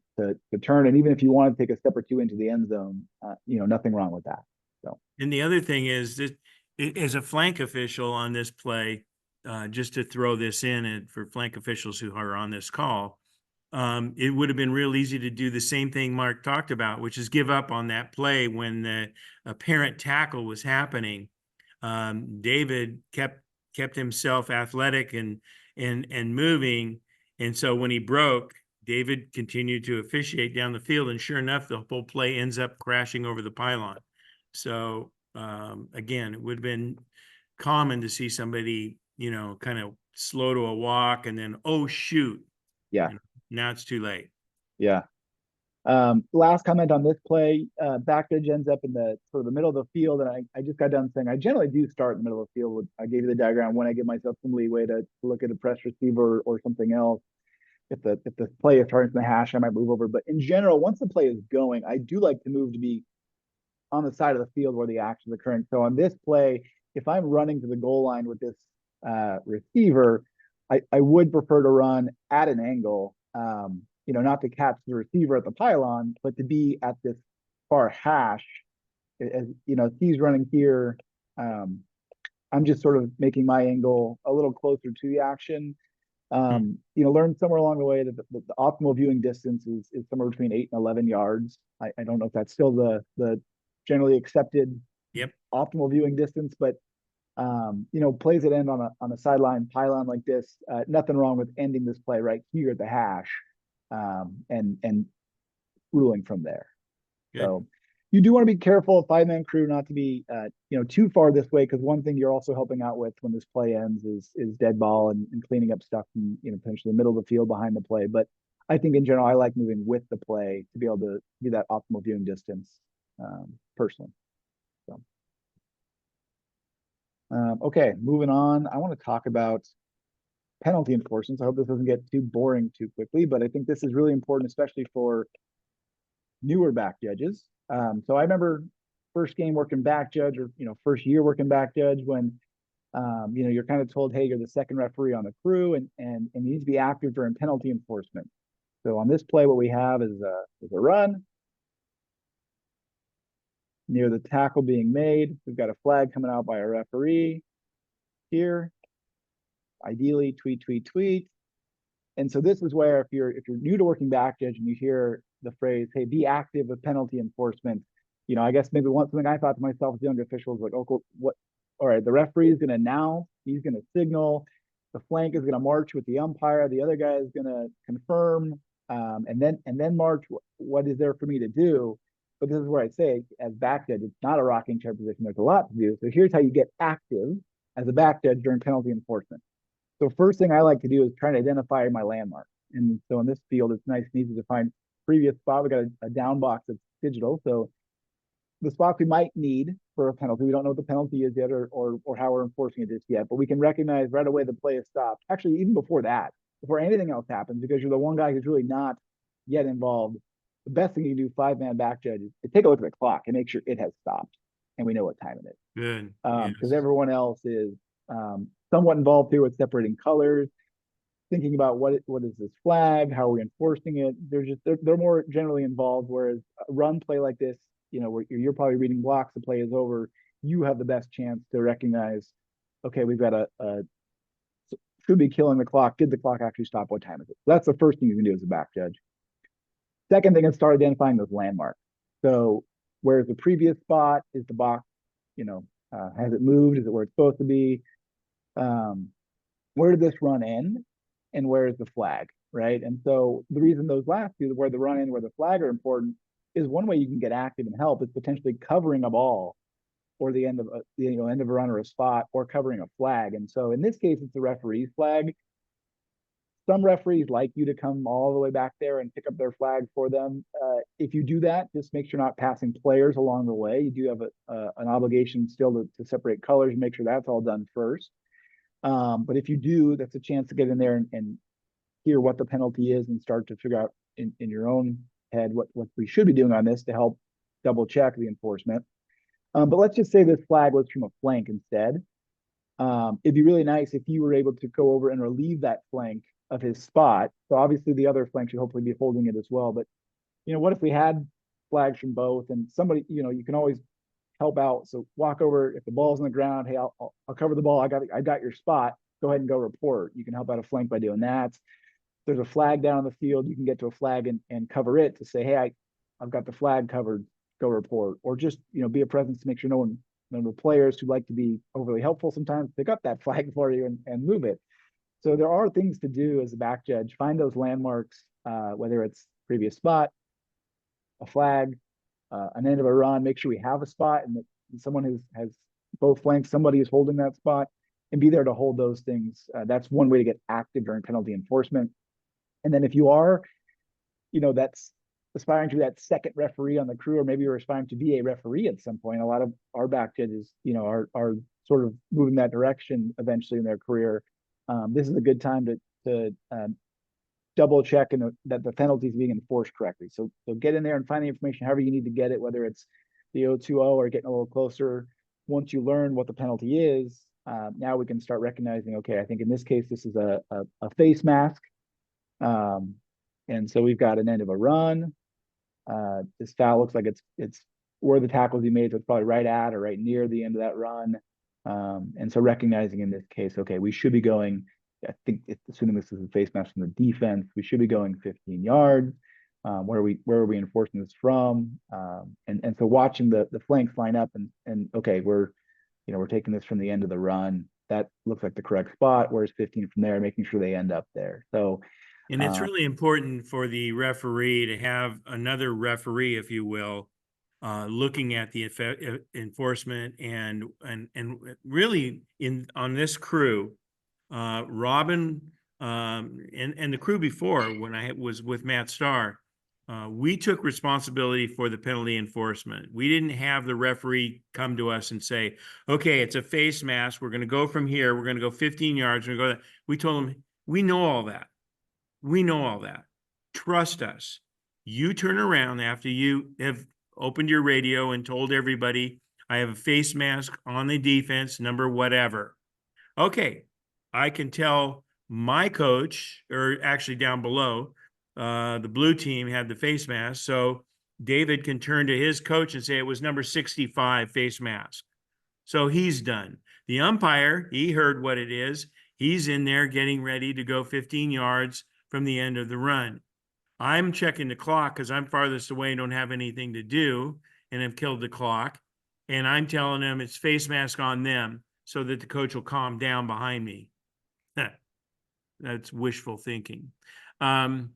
Speaker 2: turn, and even if you want to take a step or two into the end zone, nothing wrong with that. So,
Speaker 1: and the other thing is that as a flank official on this play, just to throw this in and for flank officials who are on this call, it would have been real easy to do the same thing Mark talked about, which is give up on that play when the apparent tackle was happening. David kept himself athletic and moving. And so when he broke, David continued to officiate down the field. And sure enough, the whole play ends up crashing over the pylon. So again, it would have been common to see somebody, kind of slow to a walk and then, oh, shoot.
Speaker 2: yeah.
Speaker 1: Now it's too late.
Speaker 2: Yeah. Last comment on this play, Backridge ends up in the sort of the middle of the field, and I just got done saying I generally do start in the middle of the field. I gave you the diagram when I give myself some leeway to look at a press receiver or something else. If the play is starting from the hash, I might move over. But in general, once the play is going, I do like to move to be on the side of the field where the action is occurring. So on this play, if I'm running to the goal line with this receiver, I would prefer to run at an angle. Not to catch the receiver at the pylon, but to be at this far hash. As he's running here, I'm just sort of making my angle a little closer to the action. Learn somewhere along the way that the optimal viewing distance is somewhere between 8 and 11 yards. I don't know if that's still the generally accepted optimal viewing distance, but plays that end on a sideline pylon like this, nothing wrong with ending this play right here at the hash, and ruling from there. Good. So you do want to be careful, five-man crew, not to be too far this way, because one thing you're also helping out with when this play ends is dead ball and cleaning up stuff from potentially the middle of the field behind the play. But I think in general, I like moving with the play to be able to do that optimal viewing distance, personally. So. Okay, moving on. I want to talk about penalty enforcement. So I hope this doesn't get too boring too quickly, but I think this is really important, especially for newer back judges. So I remember first game working back judge, or first year working back judge, when you're kind of told, hey, you're the second referee on the crew, and you need to be active during penalty enforcement. So on this play, what we have is a run near the tackle being made. We've got a flag coming out by a referee here. Ideally, tweet, tweet, tweet. And so this is where if you're new to working back judge and you hear the phrase, hey, be active with penalty enforcement, I guess maybe one something I thought to myself as young officials, like, oh, what? All right, the referee is going to announce, he's going to signal, the flank is going to march with the umpire, the other guy is going to confirm, and then march. What is there for me to do? But this is where I say, as back judge, it's not a rocking chair position. There's a lot to do. So here's how you get active as a back judge during penalty enforcement. So first thing I like to do is try to identify my landmark. And so in this field, it's nice and easy to find previous spot. We got a down box that's digital. So the spots we might need for a penalty, we don't know what the penalty is yet or how we're enforcing it just yet, but we can recognize right away the play is stopped. Actually, even before that, before anything else happens, because you're the one guy who's really not yet involved, the best thing you can do, 5-man back judge, is take a look at the clock and make sure it has stopped and we know what time it is.
Speaker 1: Good.
Speaker 2: Because everyone else is somewhat involved here with separating colors, thinking about what is this flag, how are we enforcing it. They're more generally involved. Whereas a run play like this, where you're probably reading blocks, the play is over, you have the best chance to recognize, okay, we've got should be killing the clock. Did the clock actually stop? What time is it? So that's the first thing you can do as a back judge. Second thing is start identifying those landmarks. So where's the previous spot? Is the box, has it moved? Is it where it's supposed to be? Where did this run end? And where is the flag, right? And so the reason those last two, where the run end, where the flag are important, is one way you can get active and help is potentially covering a ball or the end of end of a run or a spot, or covering a flag. And so in this case, it's the referee's flag. Some referees like you to come all the way back there and pick up their flag for them. If you do that, just make sure you're not passing players along the way. You do have an obligation still to separate colors and make sure that's all done first. But if you do, that's a chance to get in there and hear what the penalty is and start to figure out in your own head what we should be doing on this to help double check the enforcement. But let's just say this flag was from a flank instead. It'd be really nice if you were able to go over and relieve that flank of his spot. So obviously the other flank should hopefully be holding it as well. But what if we had flags from both and somebody, you can always help out. So walk over, if the ball's on the ground, hey, I'll cover the ball. I got your spot. Go ahead and go report. You can help out a flank by doing that. There's a flag down on the field. You can get to a flag and cover it to say, hey, I've got the flag covered. Go report. Or just be a presence to make sure none of the players who like to be overly helpful sometimes pick up that flag for you and move it. So there are things to do as a back judge. Find those landmarks, whether it's previous spot, a flag, an end of a run. Make sure we have a spot and that someone has both flanks. Somebody is holding that spot, and be there to hold those things. That's one way to get active during penalty enforcement. And then if you are, that's aspiring to be that second referee on the crew, or maybe you're aspiring to be a referee at some point. A lot of our back judges, are sort of moving that direction eventually in their career. This is a good time to double check that the penalty is being enforced correctly. So get in there and find the information however you need to get it, whether it's the 020 or getting a little closer. Once you learn what the penalty is, now we can start recognizing, okay, I think in this case, this is a face mask. And so we've got an end of a run. This foul looks like it's where the tackles he made, so it's probably right at or right near the end of that run. And so recognizing in this case, okay, we should be going, I think assuming this is a face mask from the defense, we should be going 15 yards. Where are we enforcing this from? And so watching the flanks line up and okay, we're taking this from the end of the run. That looks like the correct spot. Where's 15 from there? Making sure they end up there. So,
Speaker 1: and it's really important for the referee to have another referee, if you will, looking at the enforcement and really on this crew, Robin and the crew before when I was with Matt Starr, we took responsibility for the penalty enforcement. We didn't have the referee come to us and say, okay, it's a face mask. We're going to go from here. We're going to go 15 yards. We're going to go. We told them, we know all that. We know all that. Trust us. You turn around after you have opened your radio and told everybody, I have a face mask on the defense, number whatever. Okay, I can tell my coach, or actually down below, the blue team had the face mask. So David can turn to his coach and say it was number 65 face mask. So he's done. The umpire, he heard what it is. He's in there getting ready to go 15 yards from the end of the run. I'm checking the clock because I'm farthest away and don't have anything to do and have killed the clock. And I'm telling them it's face mask on them so that the coach will calm down behind me. That's wishful thinking. What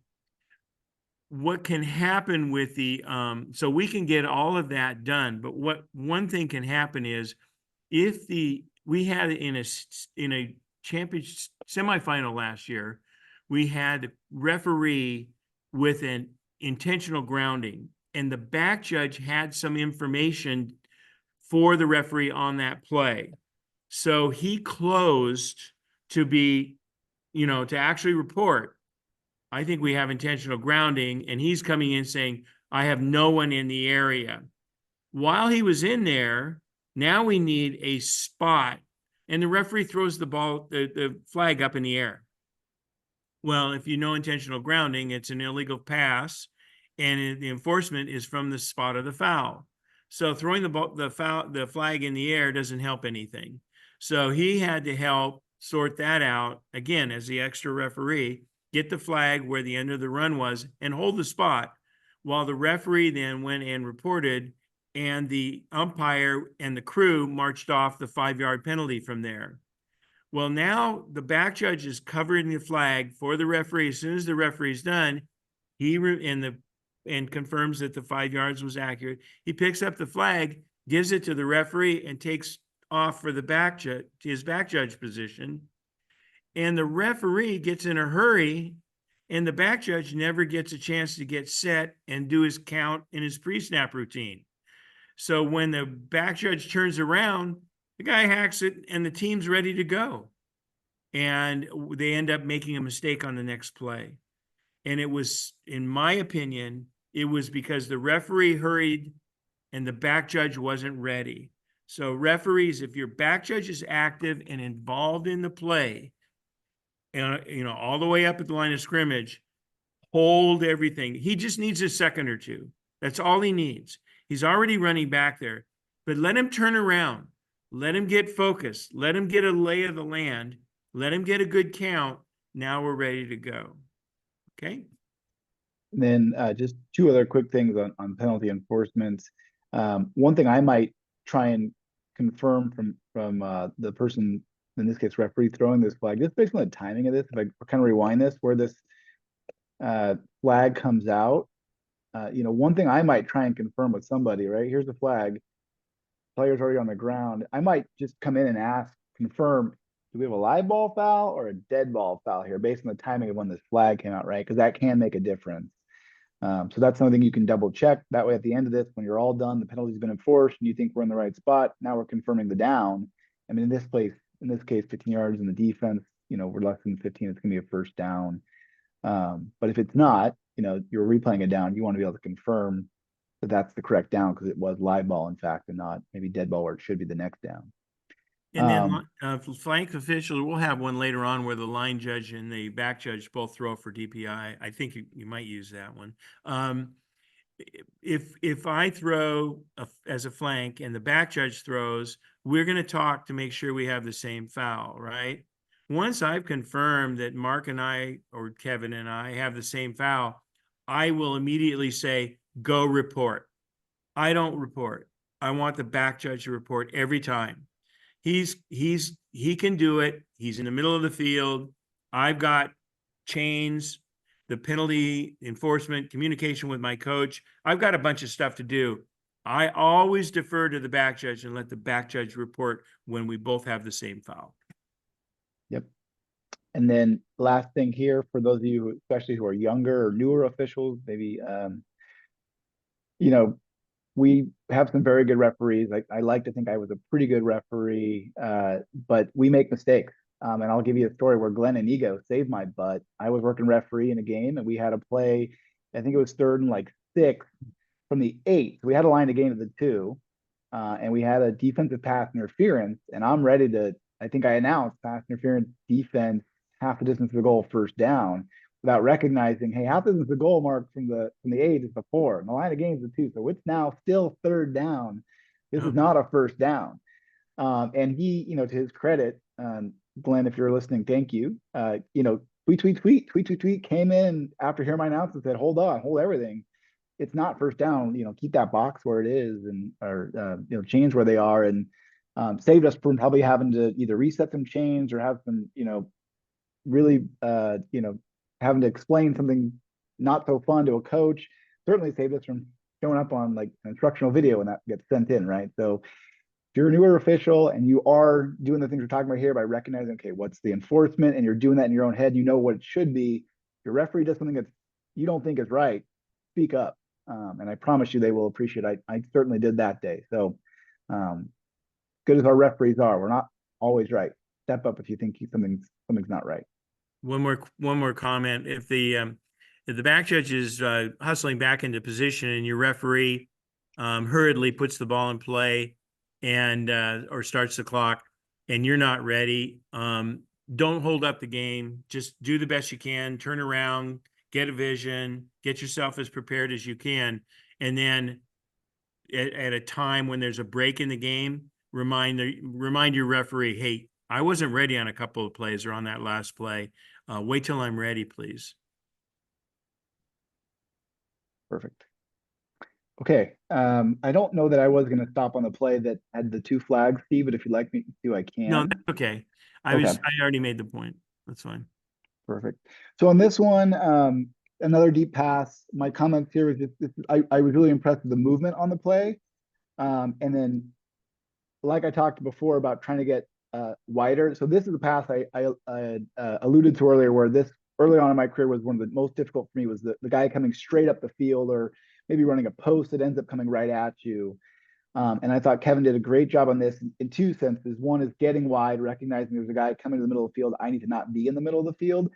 Speaker 1: can happen with the so we can get all of that done, but what one thing can happen is if we had in a championship semifinal last year, we had a referee with an intentional grounding, and the back judge had some information for the referee on that play. So he closed to be, to actually report, I think we have intentional grounding, and he's coming in saying, I have no one in the area. While he was in there, now we need a spot, and the referee throws the flag up in the air. Well, if you know intentional grounding, it's an illegal pass, and the enforcement is from the spot of the foul. So throwing the flag in the air doesn't help anything. So he had to help sort that out again as the extra referee, get the flag where the end of the run was, and hold the spot, while the referee then went and reported, and the umpire and the crew marched off the 5-yard penalty from there. Well, now the back judge is covering the flag for the referee. As soon as the referee's done, and confirms that the 5 yards was accurate. He picks up the flag, gives it to the referee, and takes off for his back judge position. And the referee gets in a hurry, and the back judge never gets a chance to get set and do his count in his pre-snap routine. So when the back judge turns around, the guy hacks it and the team's ready to go. And they end up making a mistake on the next play. And it was, in my opinion, it was because the referee hurried and the back judge wasn't ready. So referees, if your back judge is active and involved in the play, and all the way up at the line of scrimmage, hold everything. He just needs a second or two. That's all he needs. He's already running back there, but let him turn around. Let him get focused. Let him get a lay of the land. Let him get a good count. Now we're ready to go. Okay.
Speaker 2: And then just two other quick things on penalty enforcement. One thing I might try and confirm from the person, in this case, referee throwing this flag, just based on the timing of this, if I kind of rewind this, where this flag comes out, one thing I might try and confirm with somebody, right? Here's the flag, player's already on the ground. I might just come in and confirm, do we have a live ball foul or a dead ball foul here based on the timing of when this flag came out, right? Because that can make a difference. So that's something you can double check. That way, at the end of this, when you're all done, the penalty's been enforced, and you think we're in the right spot. Now we're confirming the down. I mean, in this case, 15 yards in the defense, we're less than 15. It's going to be a first down. But if it's not, you're replaying it down. You want to be able to confirm that that's the correct down because it was live ball, in fact, and not maybe dead ball where it should be the next down.
Speaker 1: And then flank officials, we'll have one later on where the line judge and the back judge both throw for DPI. I think you might use that one. If I throw as a flank and the back judge throws, we're going to talk to make sure we have the same foul, right? Once I've confirmed that Mark and I, or Kevin and I, have the same foul, I will immediately say, go report. I don't report. I want the back judge to report every time. He can do it. He's in the middle of the field. I've got chains, the penalty enforcement, communication with my coach. I've got a bunch of stuff to do. I always defer to the back judge and let the back judge report when we both have the same foul.
Speaker 2: Yep. And then last thing here, for those of you, especially who are younger or newer officials, maybe, we have some very good referees. I like to think I was a pretty good referee, but we make mistakes. And I'll give you a story where Glenn Inigo saved my butt. I was working referee in a game, and we had a play, I think it was 3rd and 6 from the 8. So we had a line to gain to the 2, and we had a defensive pass interference. And I'm ready to, I think I announced pass interference, defense, half the distance to the goal, first down. without recognizing, hey, how is the goal mark from the 8 is the 4, and the line of game is the 2, so it's now still third down. This
Speaker 1: Yeah.
Speaker 2: is not a first down. And he, to his credit, Glenn, if you're listening, thank you. Tweet came in after hearing my announcement, said, hold on, hold everything. It's not first down. Keep that box where it is, and or change where they are, and saved us from probably having to either reset some chains or have some really having to explain something not so fun to a coach. Certainly saved us from showing up on like an instructional video when that gets sent in, right? So if you're a newer official and you are doing the things we're talking about here by recognizing, okay, what's the enforcement, and you're doing that in your own head, you know what it should be. If your referee does something that you don't think is right, speak up. And I promise you they will appreciate it. I certainly did that day. So good as our referees are, we're not always right. Step up if you think something's not right.
Speaker 1: One more comment. If the back judge is hustling back into position and your referee hurriedly puts the ball in play and or starts the clock and you're not ready, don't hold up the game. Just do the best you can. Turn around, get a vision, get yourself as prepared as you can, and then at a time when there's a break in the game, remind your referee, hey, I wasn't ready on a couple of plays or on that last play. Wait till I'm ready, please.
Speaker 2: Perfect. Okay. I don't know that I was going to stop on the play that had the 2 flags, Steve, but if you'd like me to, I
Speaker 1: No,
Speaker 2: can.
Speaker 1: that's okay. I
Speaker 2: Okay.
Speaker 1: already made the point. That's fine.
Speaker 2: Perfect. So on this one, another deep pass. My comments here is I was really impressed with the movement on the play. And then, like I talked before about trying to get wider. So this is the pass I alluded to earlier, where this early on in my career was one of the most difficult for me, was the guy coming straight up the field, or maybe running a post that ends up coming right at you. And I thought Kevin did a great job on this in 2 senses. One is getting wide, recognizing there's a guy coming to the middle of the field. I need to not be in the middle of the field.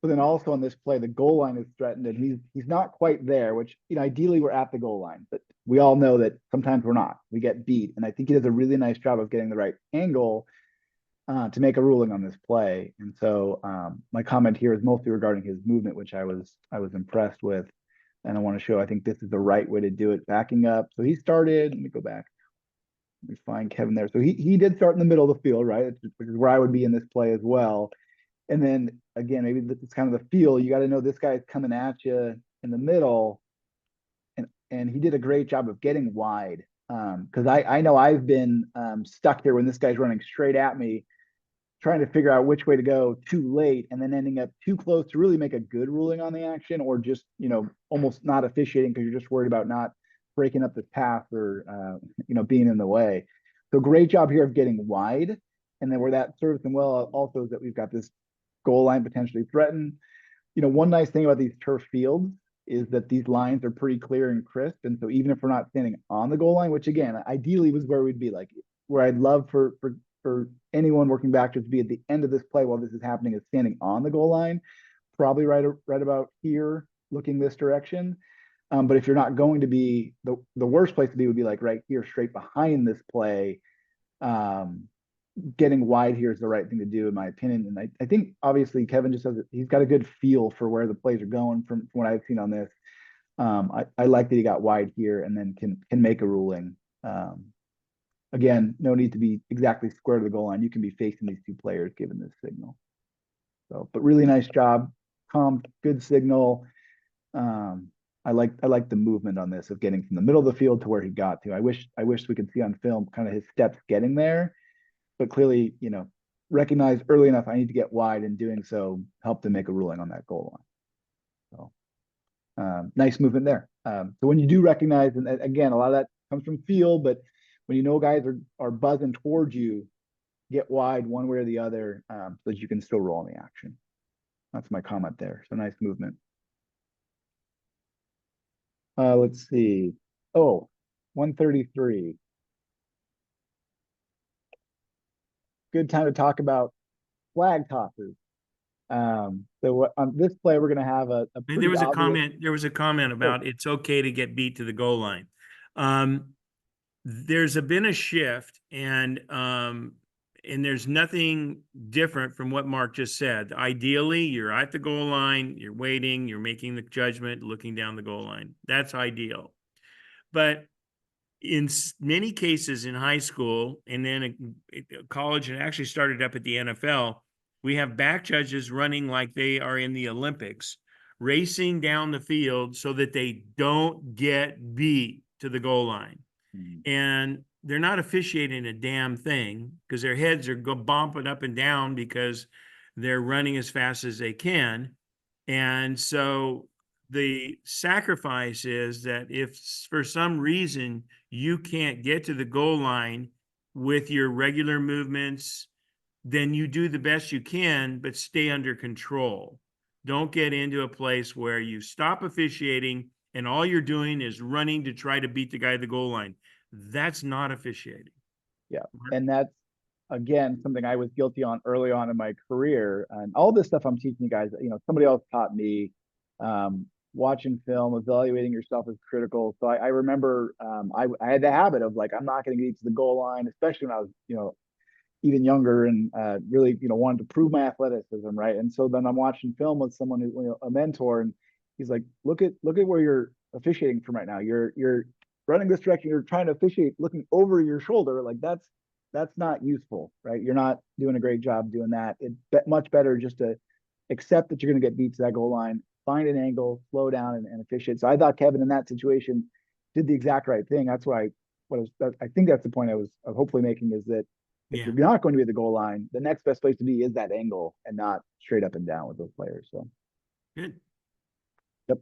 Speaker 2: But then also on this play, the goal line is threatened, and he's not quite there. Which ideally we're at the goal line, but we all know that sometimes we're not. We get beat, and I think he does a really nice job of getting the right angle to make a ruling on this play. And so my comment here is mostly regarding his movement, which I was impressed with. And I want to show I think this is the right way to do it. Backing up. So he started. Let me go back. Let me find Kevin there. So he did start in the middle of the field, right? Which is where I would be in this play as well. And then again, maybe this is kind of the feel. You got to know this guy's coming at you in the middle, and he did a great job of getting wide. Because I know I've been stuck here when this guy's running straight at me, trying to figure out which way to go too late, and then ending up too close to really make a good ruling on the action, or just almost not officiating because you're just worried about not breaking up the path or being in the way. So great job here of getting wide, and then where that serves them well also is that we've got this goal line potentially threatened. One nice thing about these turf fields is that these lines are pretty clear and crisp. And so even if we're not standing on the goal line, which again, ideally was where we'd be, like where I'd love for anyone working back to be at the end of this play while this is happening, is standing on the goal line, probably right about here, looking this direction. But if you're not going to be, the worst place to be would be like right here, straight behind this play. Getting wide here is the right thing to do, in my opinion. And I think obviously Kevin just says he's got a good feel for where the plays are going from what I've seen on this. I like that he got wide here and then can make a ruling. Again, no need to be exactly square to the goal line. You can be facing these 2 players given this signal. So, but really nice job. Calm, good signal. I like the movement on this of getting from the middle of the field to where he got to. I wish we could see on film kind of his steps getting there. But clearly, recognize early enough I need to get wide, and doing so helped to make a ruling on that goal line. So nice movement there. So when you do recognize, and again, a lot of that comes from feel, but when guys are buzzing towards you, get wide one way or the other so that you can still roll in the action. That's my comment there. So nice movement. Let's see. Oh, 133. Good time to talk about flag tosses. So on this play, we're going to have a pretty
Speaker 1: There was a
Speaker 2: obvious...
Speaker 1: comment about it's okay to get beat to the goal line. There's been a shift, and and there's nothing different from what Mark just said. Ideally, you're at the goal line, you're waiting, you're making the judgment, looking down the goal line. That's ideal. But in many cases in high school and then college, and actually started up at the NFL, we have back judges running like they are in the Olympics, racing down the field so that they don't get beat to the goal line. And they're not officiating a damn thing because their heads are bumping up and down because they're running as fast as they can. And so the sacrifice is that if for some reason you can't get to the goal line with your regular movements, then you do the best you can, but stay under control. Don't get into a place where you stop officiating and all you're doing is running to try to beat the guy at the goal line. That's not officiating.
Speaker 2: Yeah. And that's, again, something I was guilty on early on in my career. And all this stuff I'm teaching you guys, somebody else taught me. Watching film, evaluating yourself is critical. So I remember I had the habit of like, I'm not going to get to the goal line, especially when I was, even younger and really, wanted to prove my athleticism, right? And so then I'm watching film with someone who, a mentor, and he's like, look at where you're officiating from right now. You're running this direction. You're trying to officiate looking over your shoulder. Like that's not useful, right? You're not doing a great job doing that. It's much better just to accept that you're going to get beat to that goal line, find an angle, slow down, and officiate. So I thought Kevin in that situation did the exact right thing. That's why I think that's the point I was hopefully making, is that if you're not going to be at the goal line, the next best place to be is that angle and not straight up and down with those players. So
Speaker 1: good.
Speaker 2: Yep.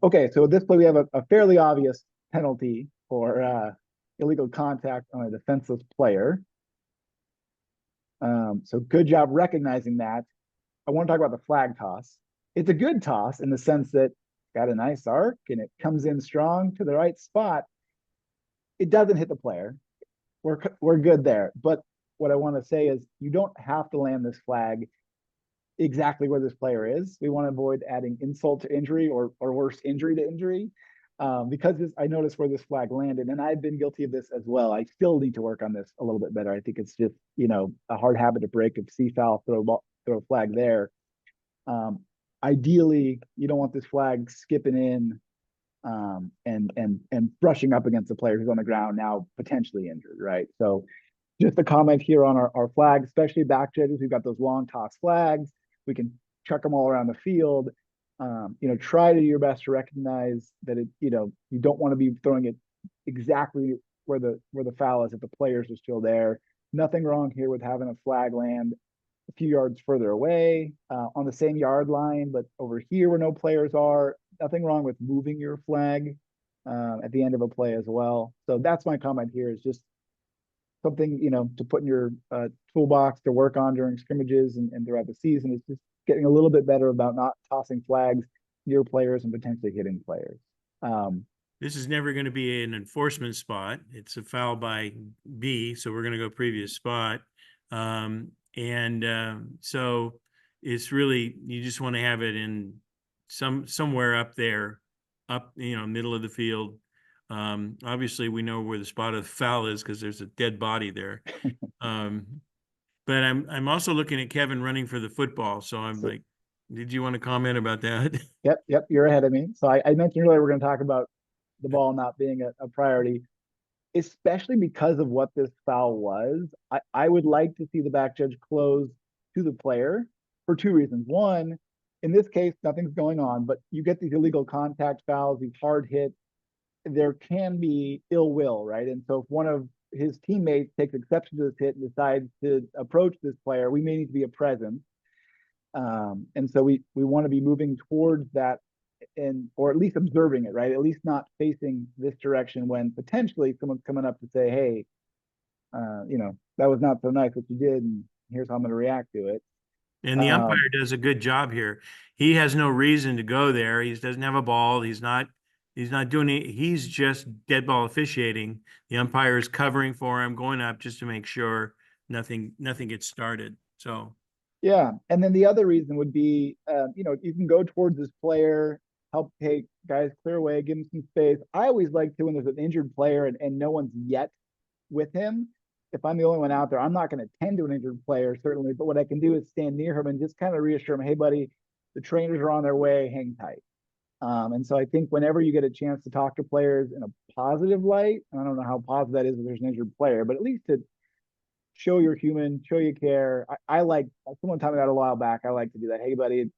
Speaker 2: Okay, so this play we have a fairly obvious penalty for illegal contact on a defenseless player. So good job recognizing that. I want to talk about the flag toss. It's a good toss in the sense that got a nice arc and it comes in strong to the right spot. It doesn't hit the player. We're good there. But what I want to say is you don't have to land this flag exactly where this player is. We want to avoid adding insult to injury or worse, injury to injury. Because I noticed where this flag landed, and I've been guilty of this as well. I still need to work on this a little bit better. I think it's just, a hard habit to break. If see foul, throw a flag there. Ideally, you don't want this flag skipping in and brushing up against the player who's on the ground now potentially injured, right? So just a comment here on our flags, especially back judges. We've got those long toss flags. We can chuck them all around the field. Try to do your best to recognize that you don't want to be throwing it exactly where the foul is if the players are still there. Nothing wrong here with having a flag land a few yards further away on the same yard line, but over here where no players are. Nothing wrong with moving your flag at the end of a play as well. So that's my comment here, is just something, to put in your toolbox to work on during scrimmages and throughout the season. Is just getting a little bit better about not tossing flags near players and potentially hitting players.
Speaker 1: This is never going to be an enforcement spot. It's a foul by B, so we're going to go previous spot. So it's really, you just want to have it in somewhere up there, middle of the field. Obviously we know where the spot of the foul is because there's a dead body there. But I'm also looking at Kevin running for the football. So I'm like, did you want to comment about that?
Speaker 2: Yep. You're ahead of me. So I mentioned earlier, we're going to talk about the ball not being a priority, especially because of what this foul was. I would like to see the back judge close to the player for two reasons. One, in this case, nothing's going on, but you get these illegal contact fouls, these hard hits, there can be ill will, right? And so if one of his teammates takes exception to this hit and decides to approach this player, we may need to be a presence. And so we want to be moving towards that, or at least observing it, right? At least not facing this direction when potentially someone's coming up to say, hey, that was not so nice what you did, and here's how I'm going to react to it.
Speaker 1: And the umpire does a good job here. He has no reason to go there. He doesn't have a ball. He's not doing it. He's just dead ball officiating. The umpire is covering for him, going up just to make sure nothing gets started. So
Speaker 2: yeah. And then the other reason would be, you can go towards this player, help take guys clear away, give him some space. I always like to, when there's an injured player and no one's yet with him, if I'm the only one out there, I'm not going to tend to an injured player, certainly. But what I can do is stand near him and just kind of reassure him, hey, buddy, the trainers are on their way, hang tight. And so I think whenever you get a chance to talk to players in a positive light, and I don't know how positive that is if there's an injured player, but at least to show you're human, show you care. I like, someone told me that a while back. I like to do that. Hey, buddy,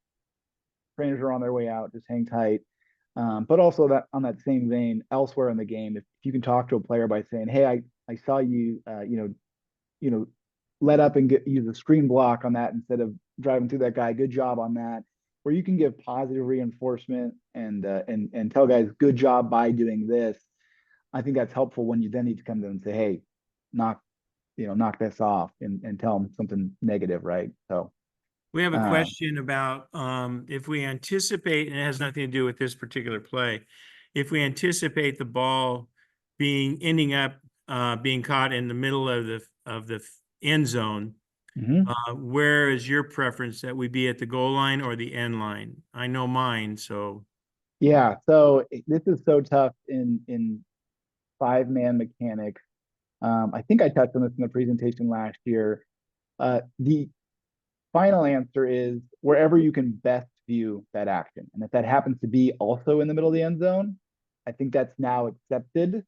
Speaker 2: trainers are on their way out, just hang tight. But also that on that same vein, elsewhere in the game, if you can talk to a player by saying, "Hey, I saw you, you know, let up and use a screen block on that instead of driving through that guy. Good job on that." Where you can give positive reinforcement and tell guys, "Good job by doing this." I think that's helpful when you then need to come to them and say, "Hey, knock knock this off," and tell them something negative, right? So
Speaker 1: We have a
Speaker 2: uh,
Speaker 1: question about if we anticipate, and it has nothing to do with this particular play, if we anticipate the ball ending up being caught in the middle of the end zone,
Speaker 2: mhm.
Speaker 1: where is your preference, that we be at the goal line or the end line? I know mine, so
Speaker 2: Yeah, so this is so tough in five-man mechanics. I think I touched on this in the presentation last year. The final answer is wherever you can best view that action. And if that happens to be also in the middle of the end zone, I think that's now accepted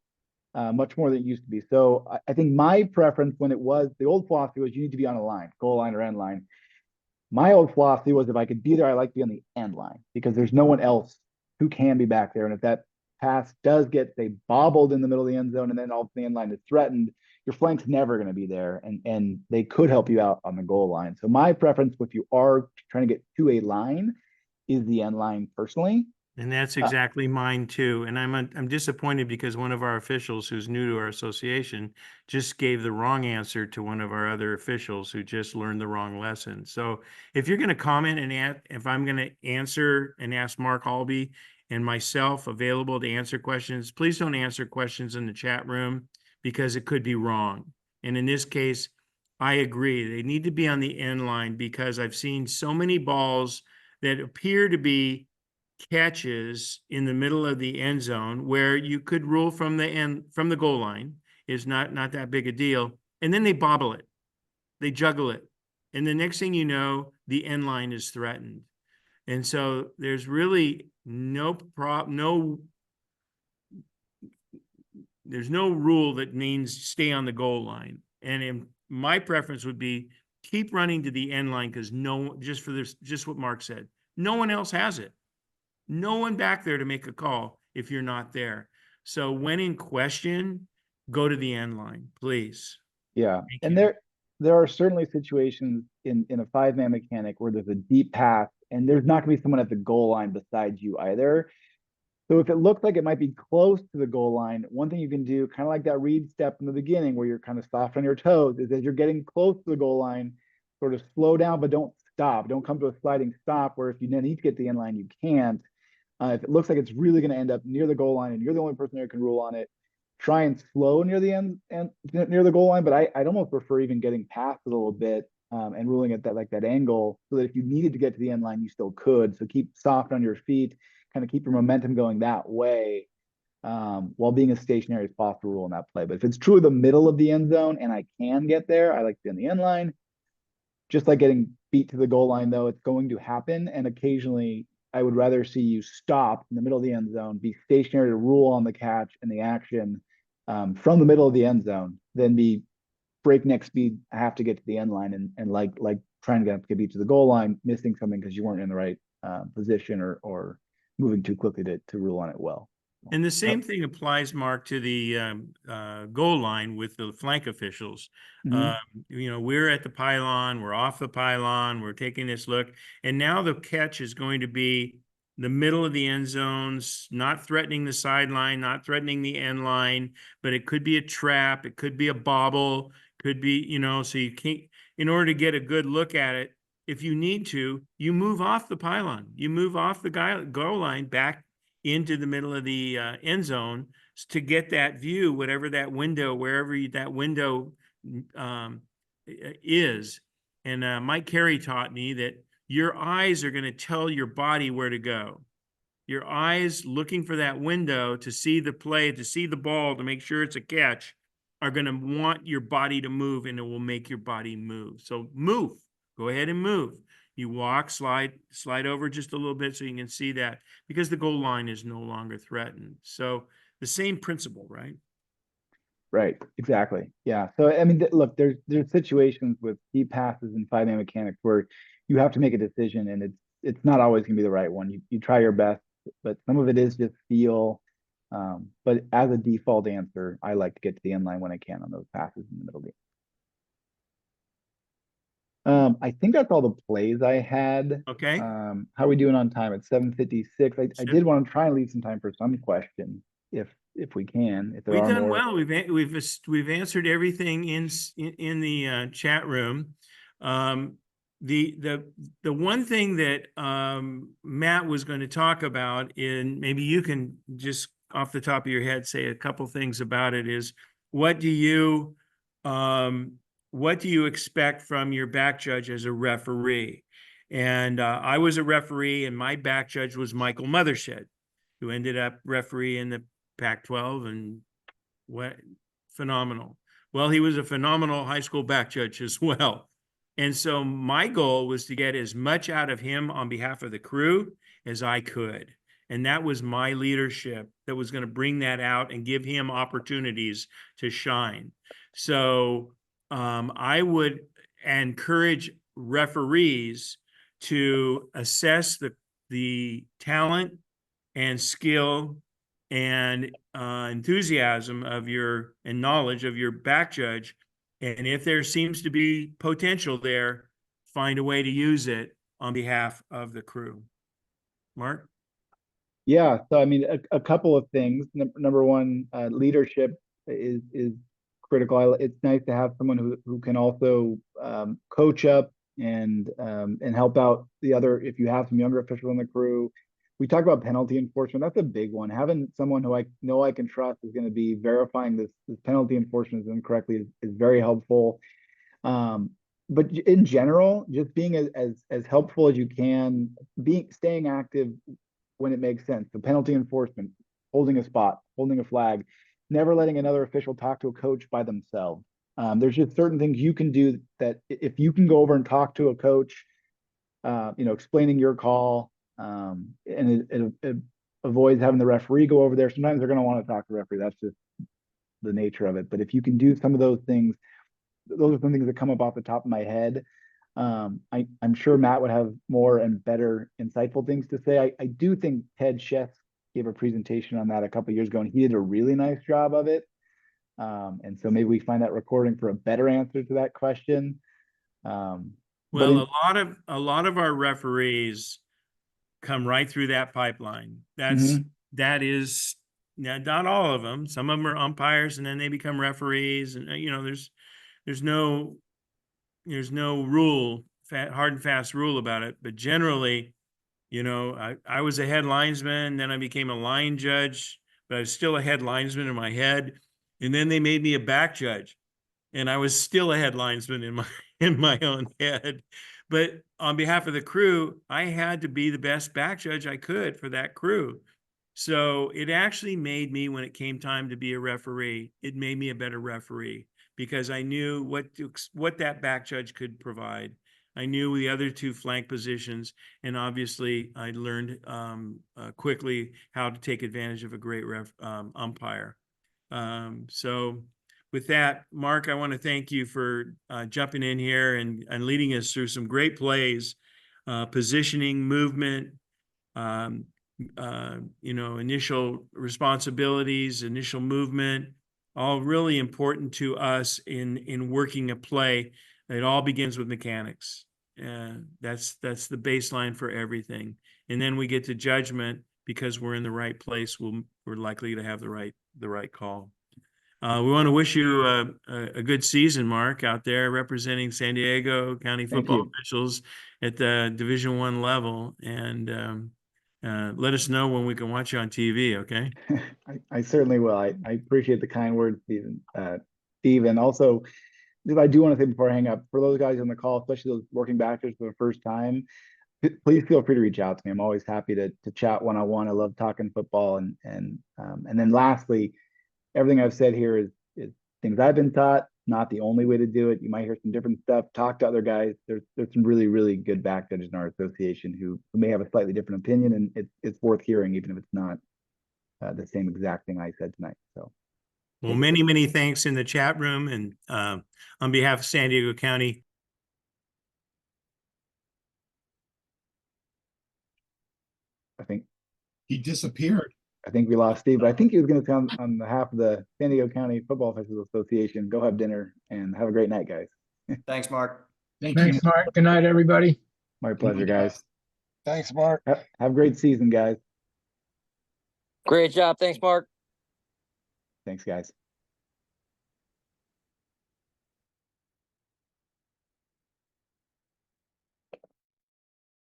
Speaker 2: much more than it used to be. So I think my preference when it was the old philosophy was you need to be on a line, goal line or end line. My old philosophy was if I could be there, I like to be on the end line because there's no one else who can be back there. And if that pass does get, say, bobbled in the middle of the end zone and then all of the end line is threatened, your flank's never going to be there. And they could help you out on the goal line. So my preference, if you are trying to get to a line, is the end line personally.
Speaker 1: and that's
Speaker 2: Uh,
Speaker 1: exactly mine too. And I'm disappointed because one of our officials who's new to our association just gave the wrong answer to one of our other officials who just learned the wrong lesson. So if you're going to comment and if I'm going to answer and ask Mark Halby and myself available to answer questions, please don't answer questions in the chat room because it could be wrong. And in this case, I agree. They need to be on the end line because I've seen so many balls that appear to be catches in the middle of the end zone where you could rule from the goal line is not that big a deal. And then they bobble it, they juggle it. And the next thing you know, the end line is threatened. And so there's really there's no rule that means stay on the goal line. And my preference would be keep running to the end line because just what Mark said, no one else has it. No one back there to make a call if you're not there. So when in question, go to the end line, please.
Speaker 2: yeah.
Speaker 1: Thank
Speaker 2: And
Speaker 1: you.
Speaker 2: there are certainly situations in a five-man mechanic where there's a deep pass and there's not going to be someone at the goal line beside you either. So if it looks like it might be close to the goal line, one thing you can do, kind of like that read step in the beginning where you're kind of soft on your toes, is as you're getting close to the goal line, sort of slow down, but don't stop. Don't come to a sliding stop where if you need to get to the end line, you can't. If it looks like it's really going to end up near the goal line and you're the only person who can rule on it, try and slow near the end and near the goal line. But I'd almost prefer even getting past it a little bit and ruling at that angle so that if you needed to get to the end line, you still could. So keep soft on your feet, kind of keep your momentum going that way while being as stationary as possible rule in that play. But if it's true the middle of the end zone and I can get there, I like to be on the end line. Just like getting beat to the goal line, though, it's going to happen. And occasionally, I would rather see you stop in the middle of the end zone, be stationary to rule on the catch and the action from the middle of the end zone, than be breakneck speed. I have to get to the end line and like trying to get beat to the goal line, missing something because you weren't in the right position or moving too quickly to rule on it well.
Speaker 1: And the
Speaker 2: Yep.
Speaker 1: same thing applies, Mark, to the goal line with the flank officials.
Speaker 2: Mhm.
Speaker 1: We're at the pylon, we're off the pylon, we're taking this look, and now the catch is going to be the middle of the end zones, not threatening the sideline, not threatening the end line, but it could be a trap, it could be a bobble, could be, so you can't, in order to get a good look at it, if you need to, you move off the pylon, you move off the goal line back into the middle of the end zone to get that view, whatever that window, wherever that window is. And Mike Carey taught me that your eyes are going to tell your body where to go. Your eyes looking for that window to see the play, to see the ball, to make sure it's a catch, are going to want your body to move, and it will make your body move. So move. Go ahead and move. You walk, slide over just a little bit so you can see that, because the goal line is no longer threatened. So the same principle, right?
Speaker 2: Right, exactly. Yeah. So I mean, look, there's situations with deep passes and 5-man mechanics where you have to make a decision, and it's not always gonna be the right one. You try your best, but some of it is just feel. But as a default answer, I like to get to the end line when I can on those passes in the middle game. I think that's all the plays I had.
Speaker 1: Okay.
Speaker 2: How are we doing on time? It's 7:56. I did want to try and leave some time for some questions if we can, if there
Speaker 1: We've
Speaker 2: are
Speaker 1: done
Speaker 2: more.
Speaker 1: well. We've answered everything in the chat room. Um, the one thing that Matt was going to talk about, and maybe you can just off the top of your head say a couple things about it, is what do you um, what do you expect from your back judge as a referee? And I was a referee, and my back judge was Michael Mothershed, who ended up refereeing the Pac-12 and what phenomenal. Well, he was a phenomenal high school back judge as well. And so my goal was to get as much out of him on behalf of the crew as I could. And that was my leadership that was going to bring that out and give him opportunities to shine. So I would encourage referees to assess the talent and skill and enthusiasm of your and knowledge of your back judge. And if there seems to be potential there, find a way to use it on behalf of the crew. Mark?
Speaker 2: Yeah, so I mean, a couple of things. Number one, leadership is critical. It's nice to have someone who can also coach up and help out the other. If you have some younger officials in the crew, we talk about penalty enforcement. That's a big one. Having someone who I know I can trust is going to be verifying this penalty enforcement is done correctly is very helpful. Um, but in general, just being as helpful as you can, staying active when it makes sense. The penalty enforcement, holding a spot, holding a flag, never letting another official talk to a coach by themselves. There's just certain things you can do that if you can go over and talk to a coach, explaining your call, and it avoids having the referee go over there. Sometimes they're going to want to talk to the referee. That's just the nature of it. But if you can do some of those things, those are some things that come up off the top of my head. I'm sure Matt would have more and better insightful things to say. I do think Ted Chef gave a presentation on that a couple years ago, and he did a really nice job of it. And so maybe we find that recording for a better answer to that question.
Speaker 1: Well, a lot of our referees come right through that pipeline. That is not all of them. Some of them are umpires, and then they become referees. And there's no rule, hard and fast rule about it. But generally, I was a head linesman, then I became a line judge, but I was still a head linesman in my head. And then they made me a back judge, and I was still a head linesman in my own head. But on behalf of the crew, I had to be the best back judge I could for that crew. So it actually made me, when it came time to be a referee, it made me a better referee, because I knew what that back judge could provide. I knew the other two flank positions, and obviously I learned quickly how to take advantage of a great umpire. So with that, Mark, I want to thank you for jumping in here and leading us through some great plays, positioning, movement, initial responsibilities, initial movement, all really important to us in working a play. It all begins with mechanics. That's the baseline for everything. And then we get to judgment, because we're in the right place. We're likely to have the right call. We want to wish you a good season, Mark, out there representing San Diego County football officials at the Division I level. And let us know when we can watch you on TV, okay?
Speaker 2: I certainly will. I appreciate the kind words, Stephen. Steve, and also, I do want to say before I hang up, for those guys on the call, especially those working backers for the first time, please feel free to reach out to me. I'm always happy to chat one-on-one. I love talking football, and then lastly, everything I've said here is things I've been taught, not the only way to do it. You might hear some different stuff. Talk to other guys. There's some really, really good back judges in our association who may have a slightly different opinion, and it's worth hearing, even if it's not the same exact thing I said tonight. So,
Speaker 1: Well, many, many thanks in the chat room, and on behalf of San Diego County.
Speaker 2: I think
Speaker 3: He disappeared.
Speaker 2: we lost Steve, but I think he was going to come on behalf of the San Diego County Football Officials Association. Go have dinner and have a great night, guys.
Speaker 4: Thanks, Mark.
Speaker 3: Thank you.
Speaker 5: Thanks, Mark. Good night, everybody.
Speaker 2: My pleasure, guys.
Speaker 3: Thanks, Mark.
Speaker 2: Have a great season, guys.
Speaker 6: Great job. Thanks, Mark.
Speaker 2: Thanks, guys.